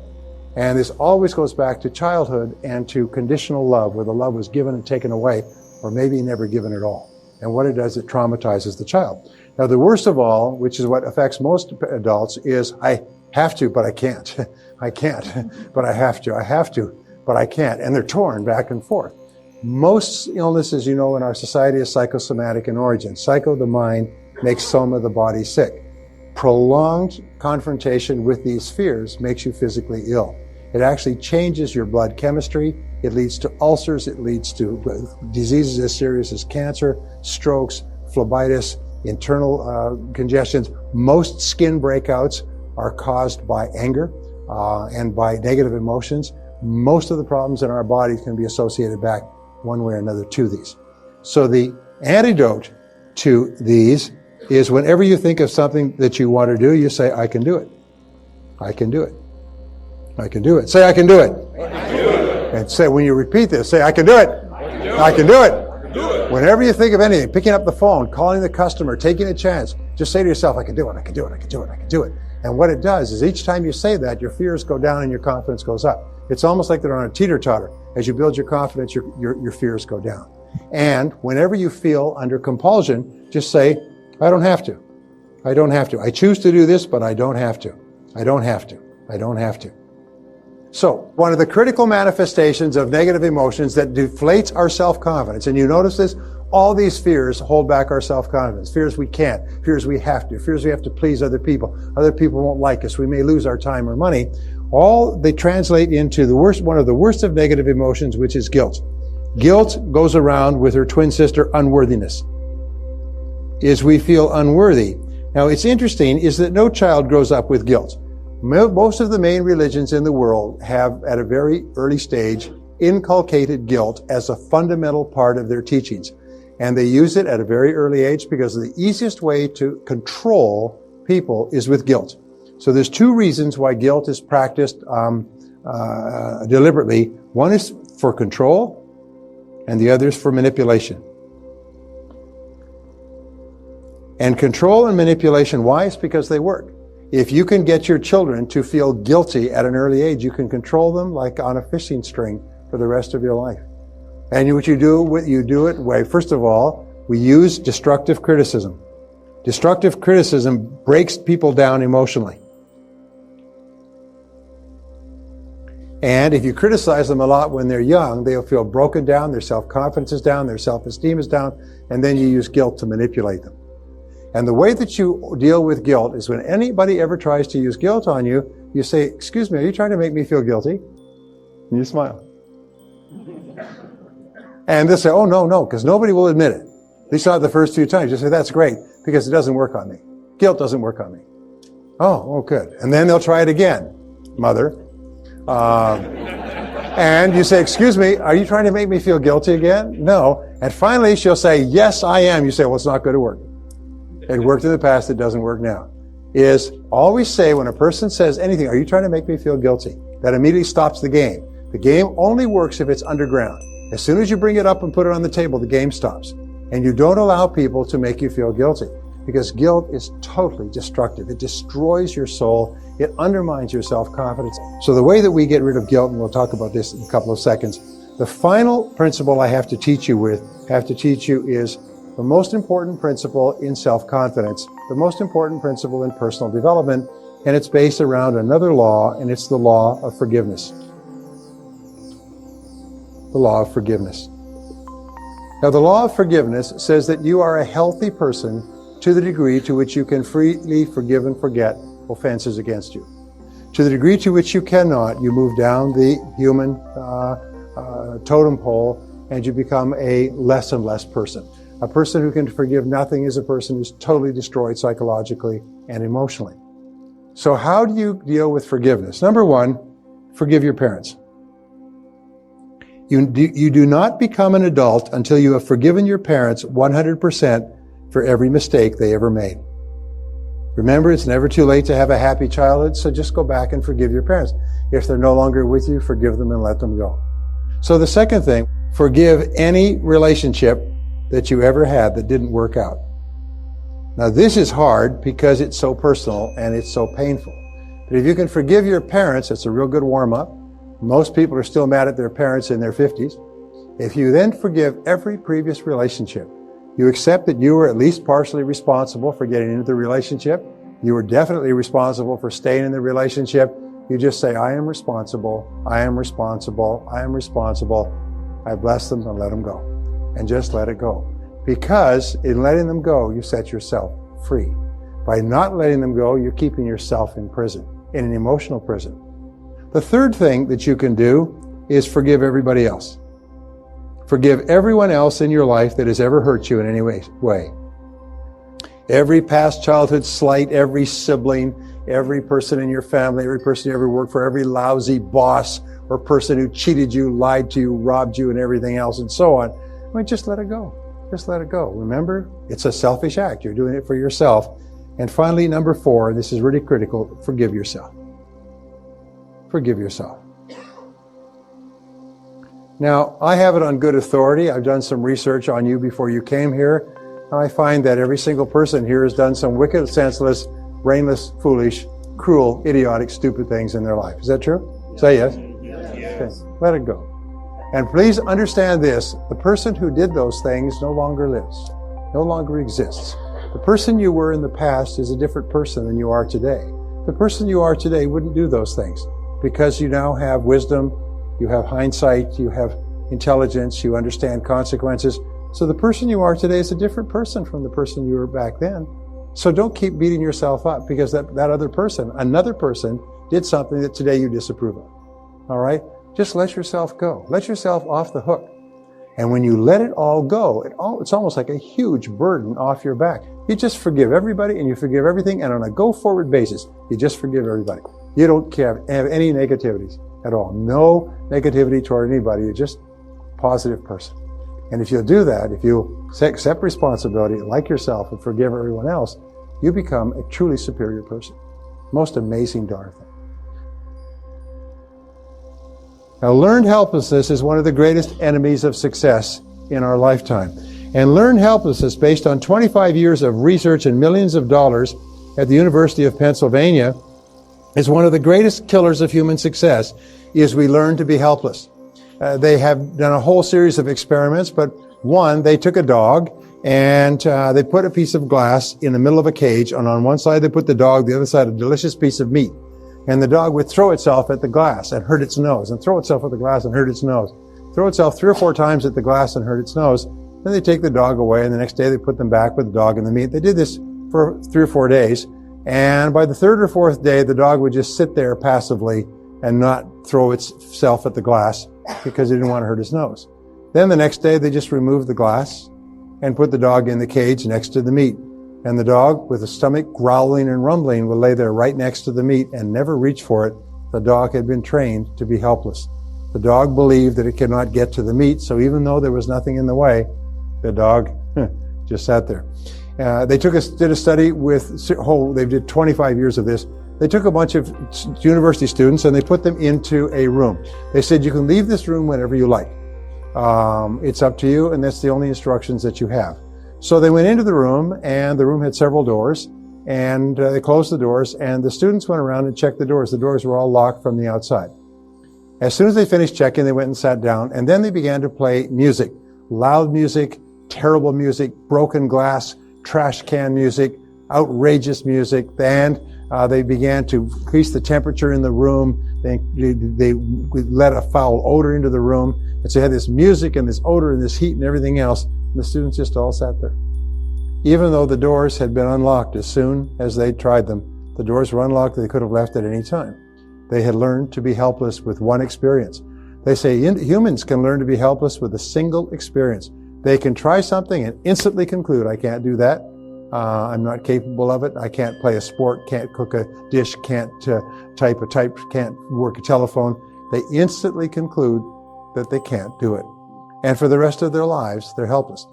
And this always goes back to childhood and to conditional love, where the love was given and taken away, or maybe never given at all. And what it does, it traumatizes the child. Now, the worst of all, which is what affects most adults, is I have to, but I can't. I can't, but I have to. I have to, but I can't. And they're torn back and forth. Most illnesses, you know, in our society is psychosomatic in origin. Psycho, the mind, makes soma, the body, sick. Prolonged confrontation with these fears makes you physically ill. It actually changes your blood chemistry. It leads to ulcers. It leads to diseases as serious as cancer, strokes, phlebitis, internal congestions. Most skin breakouts are caused by anger and by negative emotions. Most of the problems in our bodies can be associated back one way or another to these. So the antidote to these is whenever you think of something that you want to do, you say, I can do it. I can do it. I can do it. Say, I can do it. I can do it. And say, when you repeat this, say, I can do it. I can do it. I can do it. Whenever you think of anything, picking up the phone, calling the customer, taking a chance, just say to yourself, I can do it. I can do it. I can do it. I can do it. And what it does is each time you say that, your fears go down and your confidence goes up. It's almost like they're on a teeter-totter. As you build your confidence, your fears go down. And whenever you feel under compulsion, just say, I don't have to. I don't have to. I choose to do this, but I don't have to. I don't have to. I don't have to. So, one of the critical manifestations of negative emotions that deflates our self-confidence, and you notice this, all these fears hold back our self-confidence. Fears we can't, fears we have to, fears we have to please other people won't like us, we may lose our time or money. All they translate into the worst, one of the worst of negative emotions, which is guilt. Guilt goes around with her twin sister, unworthiness. Is we feel unworthy. Now, it's interesting is that no child grows up with guilt. Most of the main religions in the world have, at a very early stage, inculcated guilt as a fundamental part of their teachings. And they use it at a very early age because the easiest way to control people is with guilt. So there's two reasons why guilt is practiced deliberately. One is for control, and the other is for manipulation. And control and manipulation, why? It's because they work. If you can get your children to feel guilty at an early age, you can control them like on a fishing string for the rest of your life. And what you do it way, first of all, we use destructive criticism. Destructive criticism breaks people down emotionally. And if you criticize them a lot when they're young, they'll feel broken down, their self-confidence is down, their self-esteem is down, and then you use guilt to manipulate them. And the way that you deal with guilt is when anybody ever tries to use guilt on you, you say, excuse me, are you trying to make me feel guilty? And you smile. And they'll say, oh, no, because nobody will admit it. At least not the first few times. You say, that's great, because it doesn't work on me. Guilt doesn't work on me. Oh, good. And then they'll try it again, mother. And you say, excuse me, are you trying to make me feel guilty again? No. And finally, she'll say, yes, I am. You say, well, it's not going to work. It worked in the past, it doesn't work now. Is always say when a person says anything, are you trying to make me feel guilty? That immediately stops the game. The game only works if it's underground. As soon as you bring it up and put it on the table, the game stops. And you don't allow people to make you feel guilty. Because guilt is totally destructive. It destroys your soul. It undermines your self-confidence. So the way that we get rid of guilt, and we'll talk about this in a couple of seconds, the final principle I have to teach you is the most important principle in self-confidence, the most important principle in personal development, and it's based around another law, and it's the law of forgiveness. The law of forgiveness. Now, the law of forgiveness says that you are a healthy person to the degree to which you can freely forgive and forget offenses against you. To the degree to which you cannot, you move down the human totem pole and you become a less and less person. A person who can forgive nothing is a person who's totally destroyed psychologically and emotionally. So how do you deal with forgiveness? Number one, forgive your parents. You do not become an adult until you have forgiven your parents 100% for every mistake they ever made. Remember, it's never too late to have a happy childhood, so just go back and forgive your parents. If they're no longer with you, forgive them and let them go. So the second thing, forgive any relationship that you ever had that didn't work out. Now this is hard because it's so personal and it's so painful. But if you can forgive your parents, it's a real good warm-up. Most people are still mad at their parents in their 50s. If you then forgive every previous relationship, you accept that you were at least partially responsible for getting into the relationship. You were definitely responsible for staying in the relationship. You just say, I am responsible, I am responsible, I am responsible. I bless them and let them go. And just let it go. Because in letting them go, you set yourself free. By not letting them go, you're keeping yourself in prison, in an emotional prison. The third thing that you can do is forgive everybody else. Forgive everyone else in your life that has ever hurt you in any way. Every past childhood slight, every sibling, every person in your family, every person you ever worked for, every lousy boss or person who cheated you, lied to you, robbed you, and everything else, and so on. I mean, just let it go. Just let it go. Remember, it's a selfish act. You're doing it for yourself. And finally, number 4, this is really critical, forgive yourself. Forgive yourself. Now, I have it on good authority. I've done some research on you before you came here. And I find that every single person here has done some wicked, senseless, brainless, foolish, cruel, idiotic, stupid things in their life. Is that true? Say yes. Okay. Let it go. And please understand this, the person who did those things no longer lives, no longer exists. The person you were in the past is a different person than you are today. The person you are today wouldn't do those things because you now have wisdom, you have hindsight, you have intelligence, you understand consequences. So the person you are today is a different person from the person you were back then. So don't keep beating yourself up because that other person, another person, did something that today you disapprove of. All right? Just let yourself go. Let yourself off the hook. And when you let it all go, it's almost like a huge burden off your back. You just forgive everybody and you forgive everything, and on a go-forward basis, you just forgive everybody. You don't have any negativities at all. No negativity toward anybody. You're just a positive person. And if you'll do that, if you accept responsibility, like yourself, and forgive everyone else, you become a truly superior person. Most amazing darn thing. Now, learned helplessness is one of the greatest enemies of success in our lifetime. And learned helplessness, based on 25 years of research and millions of dollars at the University of Pennsylvania, is one of the greatest killers of human success, is we learn to be helpless. They have done a whole series of experiments, but one, they took a dog and they put a piece of glass in the middle of a cage, and on one side they put the dog, the other side a delicious piece of meat. And the dog would throw itself at the glass and hurt its nose, and throw itself at the glass and hurt its nose. Throw itself 3 or 4 times at the glass and hurt its nose. Then they take the dog away, and the next day they put them back with the dog and the meat. They did this for 3 or 4 days. And by the 3rd or 4th day, the dog would just sit there passively and not throw itself at the glass because it didn't want to hurt his nose. Then the next day, they just removed the glass and put the dog in the cage next to the meat. And the dog, with the stomach growling and rumbling, would lay there right next to the meat and never reach for it. The dog had been trained to be helpless. The dog believed that it could not get to the meat, so even though there was nothing in the way, the dog just sat there. They did a study with, they did 25 years of this. They took a bunch of university students and they put them into a room. They said, you can leave this room whenever you like. It's up to you, and that's the only instructions that you have. So they went into the room, and the room had several doors, and they closed the doors, and the students went around and checked the doors. The doors were all locked from the outside. As soon as they finished checking, they went and sat down, and then they began to play music. Loud music, terrible music, broken glass, trash can music, outrageous music, and they began to increase the temperature in the room. They let a foul odor into the room. And so you had this music and this odor and this heat and everything else. And the students just all sat there. Even though the doors had been unlocked as soon as they tried them, the doors were unlocked. They could have left at any time. They had learned to be helpless with one experience. They say humans can learn to be helpless with a single experience. They can try something and instantly conclude, I can't do that. I'm not capable of it. I can't play a sport, can't cook a dish, can't type, can't work a telephone. They instantly conclude that they can't do it. And for the rest of their lives, they're helpless.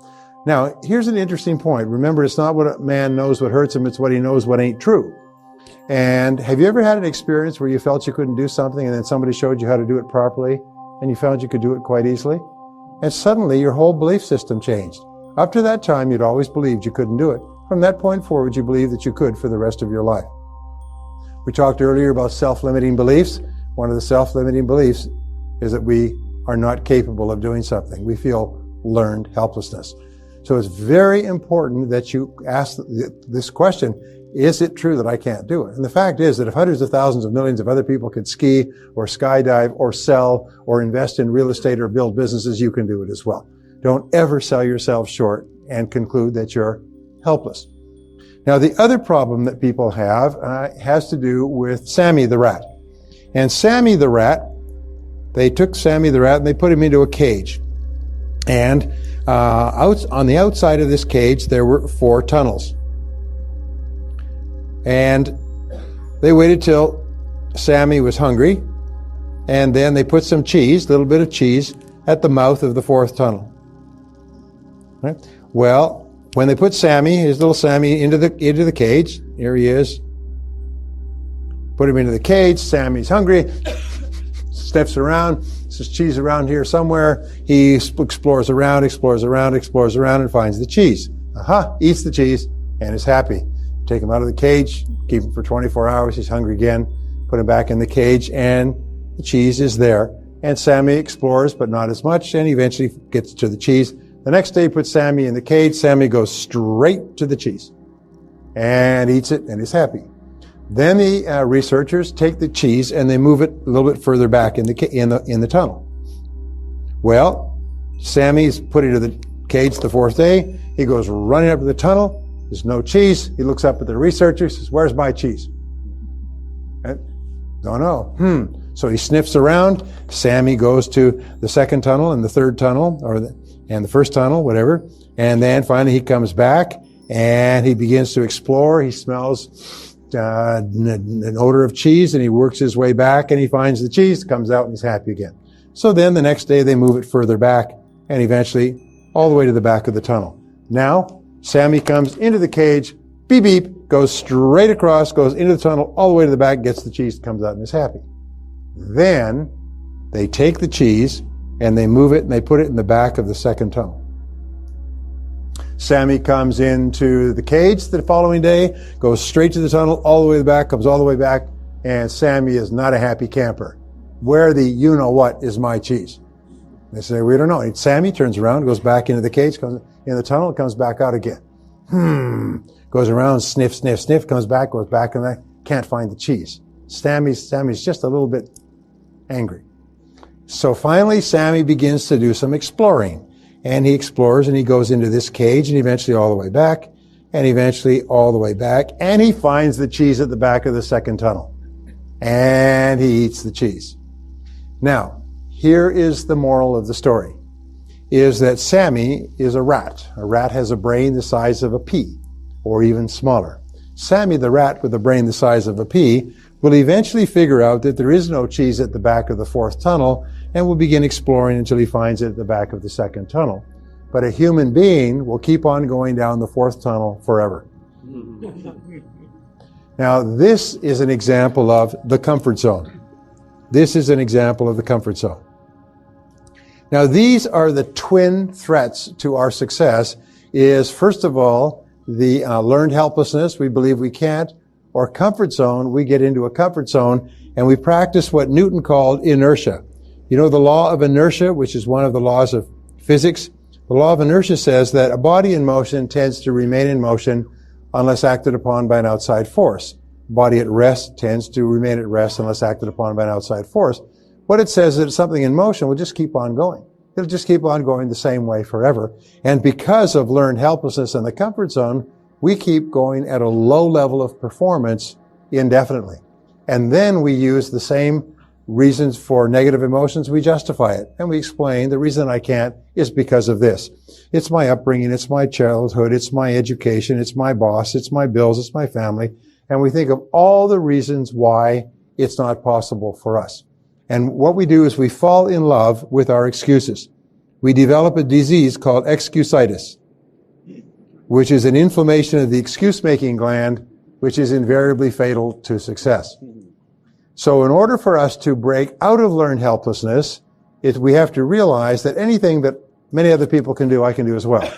Now, here's an interesting point. Remember, it's not what a man knows what hurts him, it's what he knows what ain't true. And have you ever had an experience where you felt you couldn't do something and then somebody showed you how to do it properly and you found you could do it quite easily? And suddenly your whole belief system changed. Up to that time, you'd always believed you couldn't do it. From that point forward, you believed that you could for the rest of your life. We talked earlier about self-limiting beliefs. One of the self-limiting beliefs is that we are not capable of doing something. We feel learned helplessness. So it's very important that you ask this question, is it true that I can't do it? And the fact is that if hundreds of thousands of millions of other people could ski or skydive or sell or invest in real estate or build businesses, you can do it as well. Don't ever sell yourself short and conclude that you're helpless. Now, the other problem that people have has to do with Sammy the rat. And Sammy the rat, they took Sammy the rat and they put him into a cage. And on the outside of this cage, there were 4 tunnels. And they waited till Sammy was hungry, and then they put some cheese, a little bit of cheese, at the mouth of the 4th tunnel. Right? Well, when they put Sammy, his little Sammy, into the cage, here he is. Put him into the cage. Sammy's hungry. Steps around. Says cheese around here somewhere. He explores around, and finds the cheese. Eats the cheese and is happy. Take him out of the cage, keep him for 24 hours. He's hungry again. Put him back in the cage, and the cheese is there. And Sammy explores, but not as much, and he eventually gets to the cheese. The next day, he puts Sammy in the cage. Sammy goes straight to the cheese. and eats it and is happy. Then the researchers take the cheese and they move it a little bit further back in the tunnel. Well, Sammy's put into the cage the fourth day. He goes running up to the tunnel. There's no cheese. He looks up at the researchers, says, "Where's my cheese?" Don't know. So he sniffs around. Sammy goes to the second tunnel and the third tunnel, and the first tunnel, whatever. And then finally he comes back and he begins to explore. He smells an odor of cheese, and he works his way back and he finds the cheese, comes out, and he's happy again. So then the next day they move it further back and eventually all the way to the back of the tunnel. Now Sammy comes into the cage, beep beep, goes straight across, goes into the tunnel, all the way to the back, gets the cheese, comes out and is happy. Then they take the cheese and they move it and they put it in the back of the second tunnel. Sammy comes into the cage the following day, goes straight to the tunnel, all the way to the back, comes all the way back, and Sammy is not a happy camper. Where the you-know-what is my cheese? They say, we don't know. Sammy turns around, goes back into the cage, comes in the tunnel, comes back out again. Goes around, sniff, sniff, sniff, comes back, goes back, and can't find the cheese. Sammy's just a little bit angry. So finally, Sammy begins to do some exploring. And he explores and he goes into this cage and eventually all the way back and eventually all the way back. And he finds the cheese at the back of the second tunnel. And he eats the cheese. Now, here is the moral of the story, is that Sammy is a rat. A rat has a brain the size of a pea, or even smaller. Sammy the rat with a brain the size of a pea will eventually figure out that there is no cheese at the back of the fourth tunnel and will begin exploring until he finds it at the back of the second tunnel. But a human being will keep on going down the fourth tunnel forever. Now, this is an example of the comfort zone. This is an example of the comfort zone. Now, these are the twin threats to our success is, first of all, the learned helplessness, we believe we can't, or comfort zone, we get into a comfort zone and we practice what Newton called inertia. You know the law of inertia, which is one of the laws of physics? The law of inertia says that a body in motion tends to remain in motion unless acted upon by an outside force. A body at rest tends to remain at rest unless acted upon by an outside force. What it says is that something in motion will just keep on going. It'll just keep on going the same way forever. And because of learned helplessness in the comfort zone, we keep going at a low level of performance indefinitely. And then we use the same reasons for negative emotions, we justify it. And we explain the reason I can't is because of this. It's my upbringing, it's my childhood, it's my education, it's my boss, it's my bills, it's my family. And we think of all the reasons why it's not possible for us. And what we do is we fall in love with our excuses. We develop a disease called excusitis, which is an inflammation of the excuse-making gland, which is invariably fatal to success. So in order for us to break out of learned helplessness, we have to realize that anything that many other people can do, I can do as well.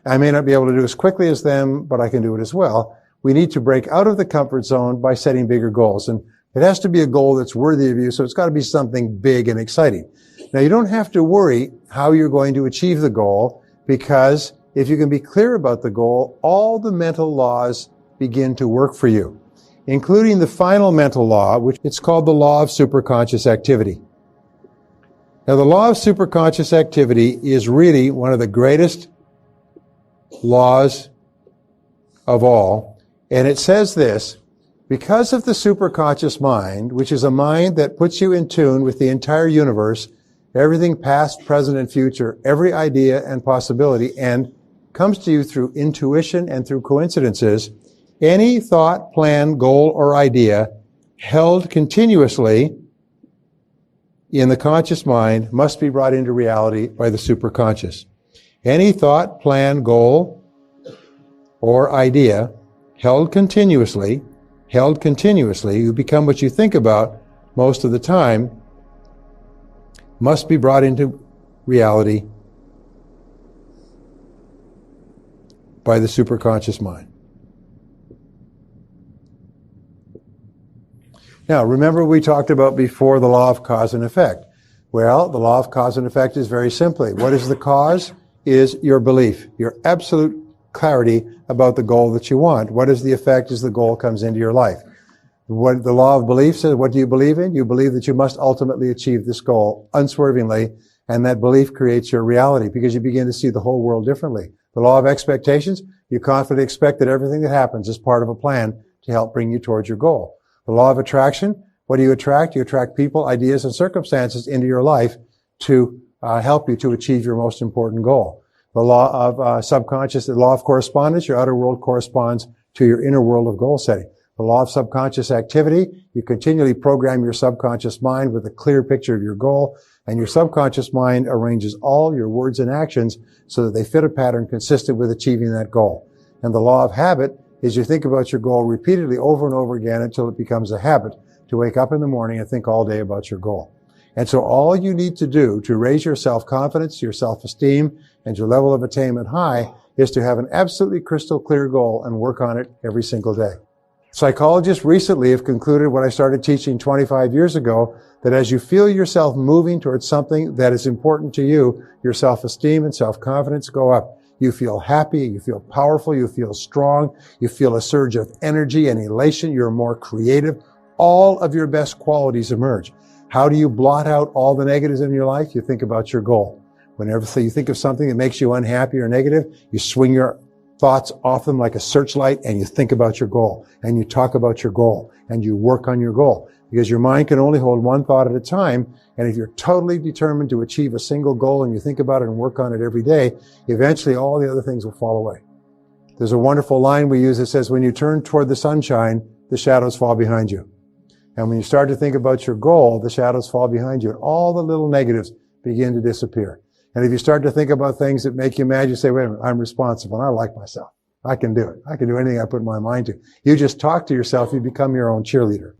I may not be able to do as quickly as them, but I can do it as well. We need to break out of the comfort zone by setting bigger goals. And it has to be a goal that's worthy of you, so it's got to be something big and exciting. Now, you don't have to worry how you're going to achieve the goal, because if you can be clear about the goal, all the mental laws begin to work for you, including the final mental law, which it's called the law of superconscious activity. Now, the law of superconscious activity is really one of the greatest laws of all, and it says this: because of the superconscious mind, which is a mind that puts you in tune with the entire universe, everything past, present, and future, every idea and possibility, and comes to you through intuition and through coincidences, any thought, plan, goal, or idea held continuously in the conscious mind must be brought into reality by the superconscious. Any thought, plan, goal, or idea held continuously, you become what you think about most of the time, must be brought into reality by the superconscious mind. Now, remember we talked about before the law of cause and effect. Well, the law of cause and effect is very simply, what is the cause? Is your belief, your absolute clarity about the goal that you want. What is the effect as the goal comes into your life? What the law of belief says, what do you believe in? You believe that you must ultimately achieve this goal unswervingly, and that belief creates your reality because you begin to see the whole world differently. The law of expectations, you confidently expect that everything that happens is part of a plan to help bring you towards your goal. The law of attraction, what do you attract? You attract people, ideas, and circumstances into your life to help you to achieve your most important goal. The law of subconscious, the law of correspondence, your outer world corresponds to your inner world of goal setting. The law of subconscious activity, you continually program your subconscious mind with a clear picture of your goal, and your subconscious mind arranges all your words and actions so that they fit a pattern consistent with achieving that goal. And the law of habit is you think about your goal repeatedly over and over again until it becomes a habit to wake up in the morning and think all day about your goal. And so all you need to do to raise your self-confidence, your self-esteem, and your level of attainment high is to have an absolutely crystal clear goal and work on it every single day. Psychologists recently have concluded what I started teaching 25 years ago, that as you feel yourself moving towards something that is important to you, your self-esteem and self-confidence go up. You feel happy, you feel powerful, you feel strong, you feel a surge of energy and elation, you're more creative. All of your best qualities emerge. How do you blot out all the negatives in your life? You think about your goal. Whenever you think of something that makes you unhappy or negative, you swing your thoughts off them like a searchlight and you think about your goal and you talk about your goal and you work on your goal, because your mind can only hold one thought at a time. And if you're totally determined to achieve a single goal and you think about it and work on it every day, eventually all the other things will fall away. There's a wonderful line we use that says, when you turn toward the sunshine, the shadows fall behind you. And when you start to think about your goal, the shadows fall behind you and all the little negatives begin to disappear. And if you start to think about things that make you mad, you say, wait a minute, I'm responsible and I like myself. I can do it. I can do anything I put my mind to. You just talk to yourself. You become your own cheerleader.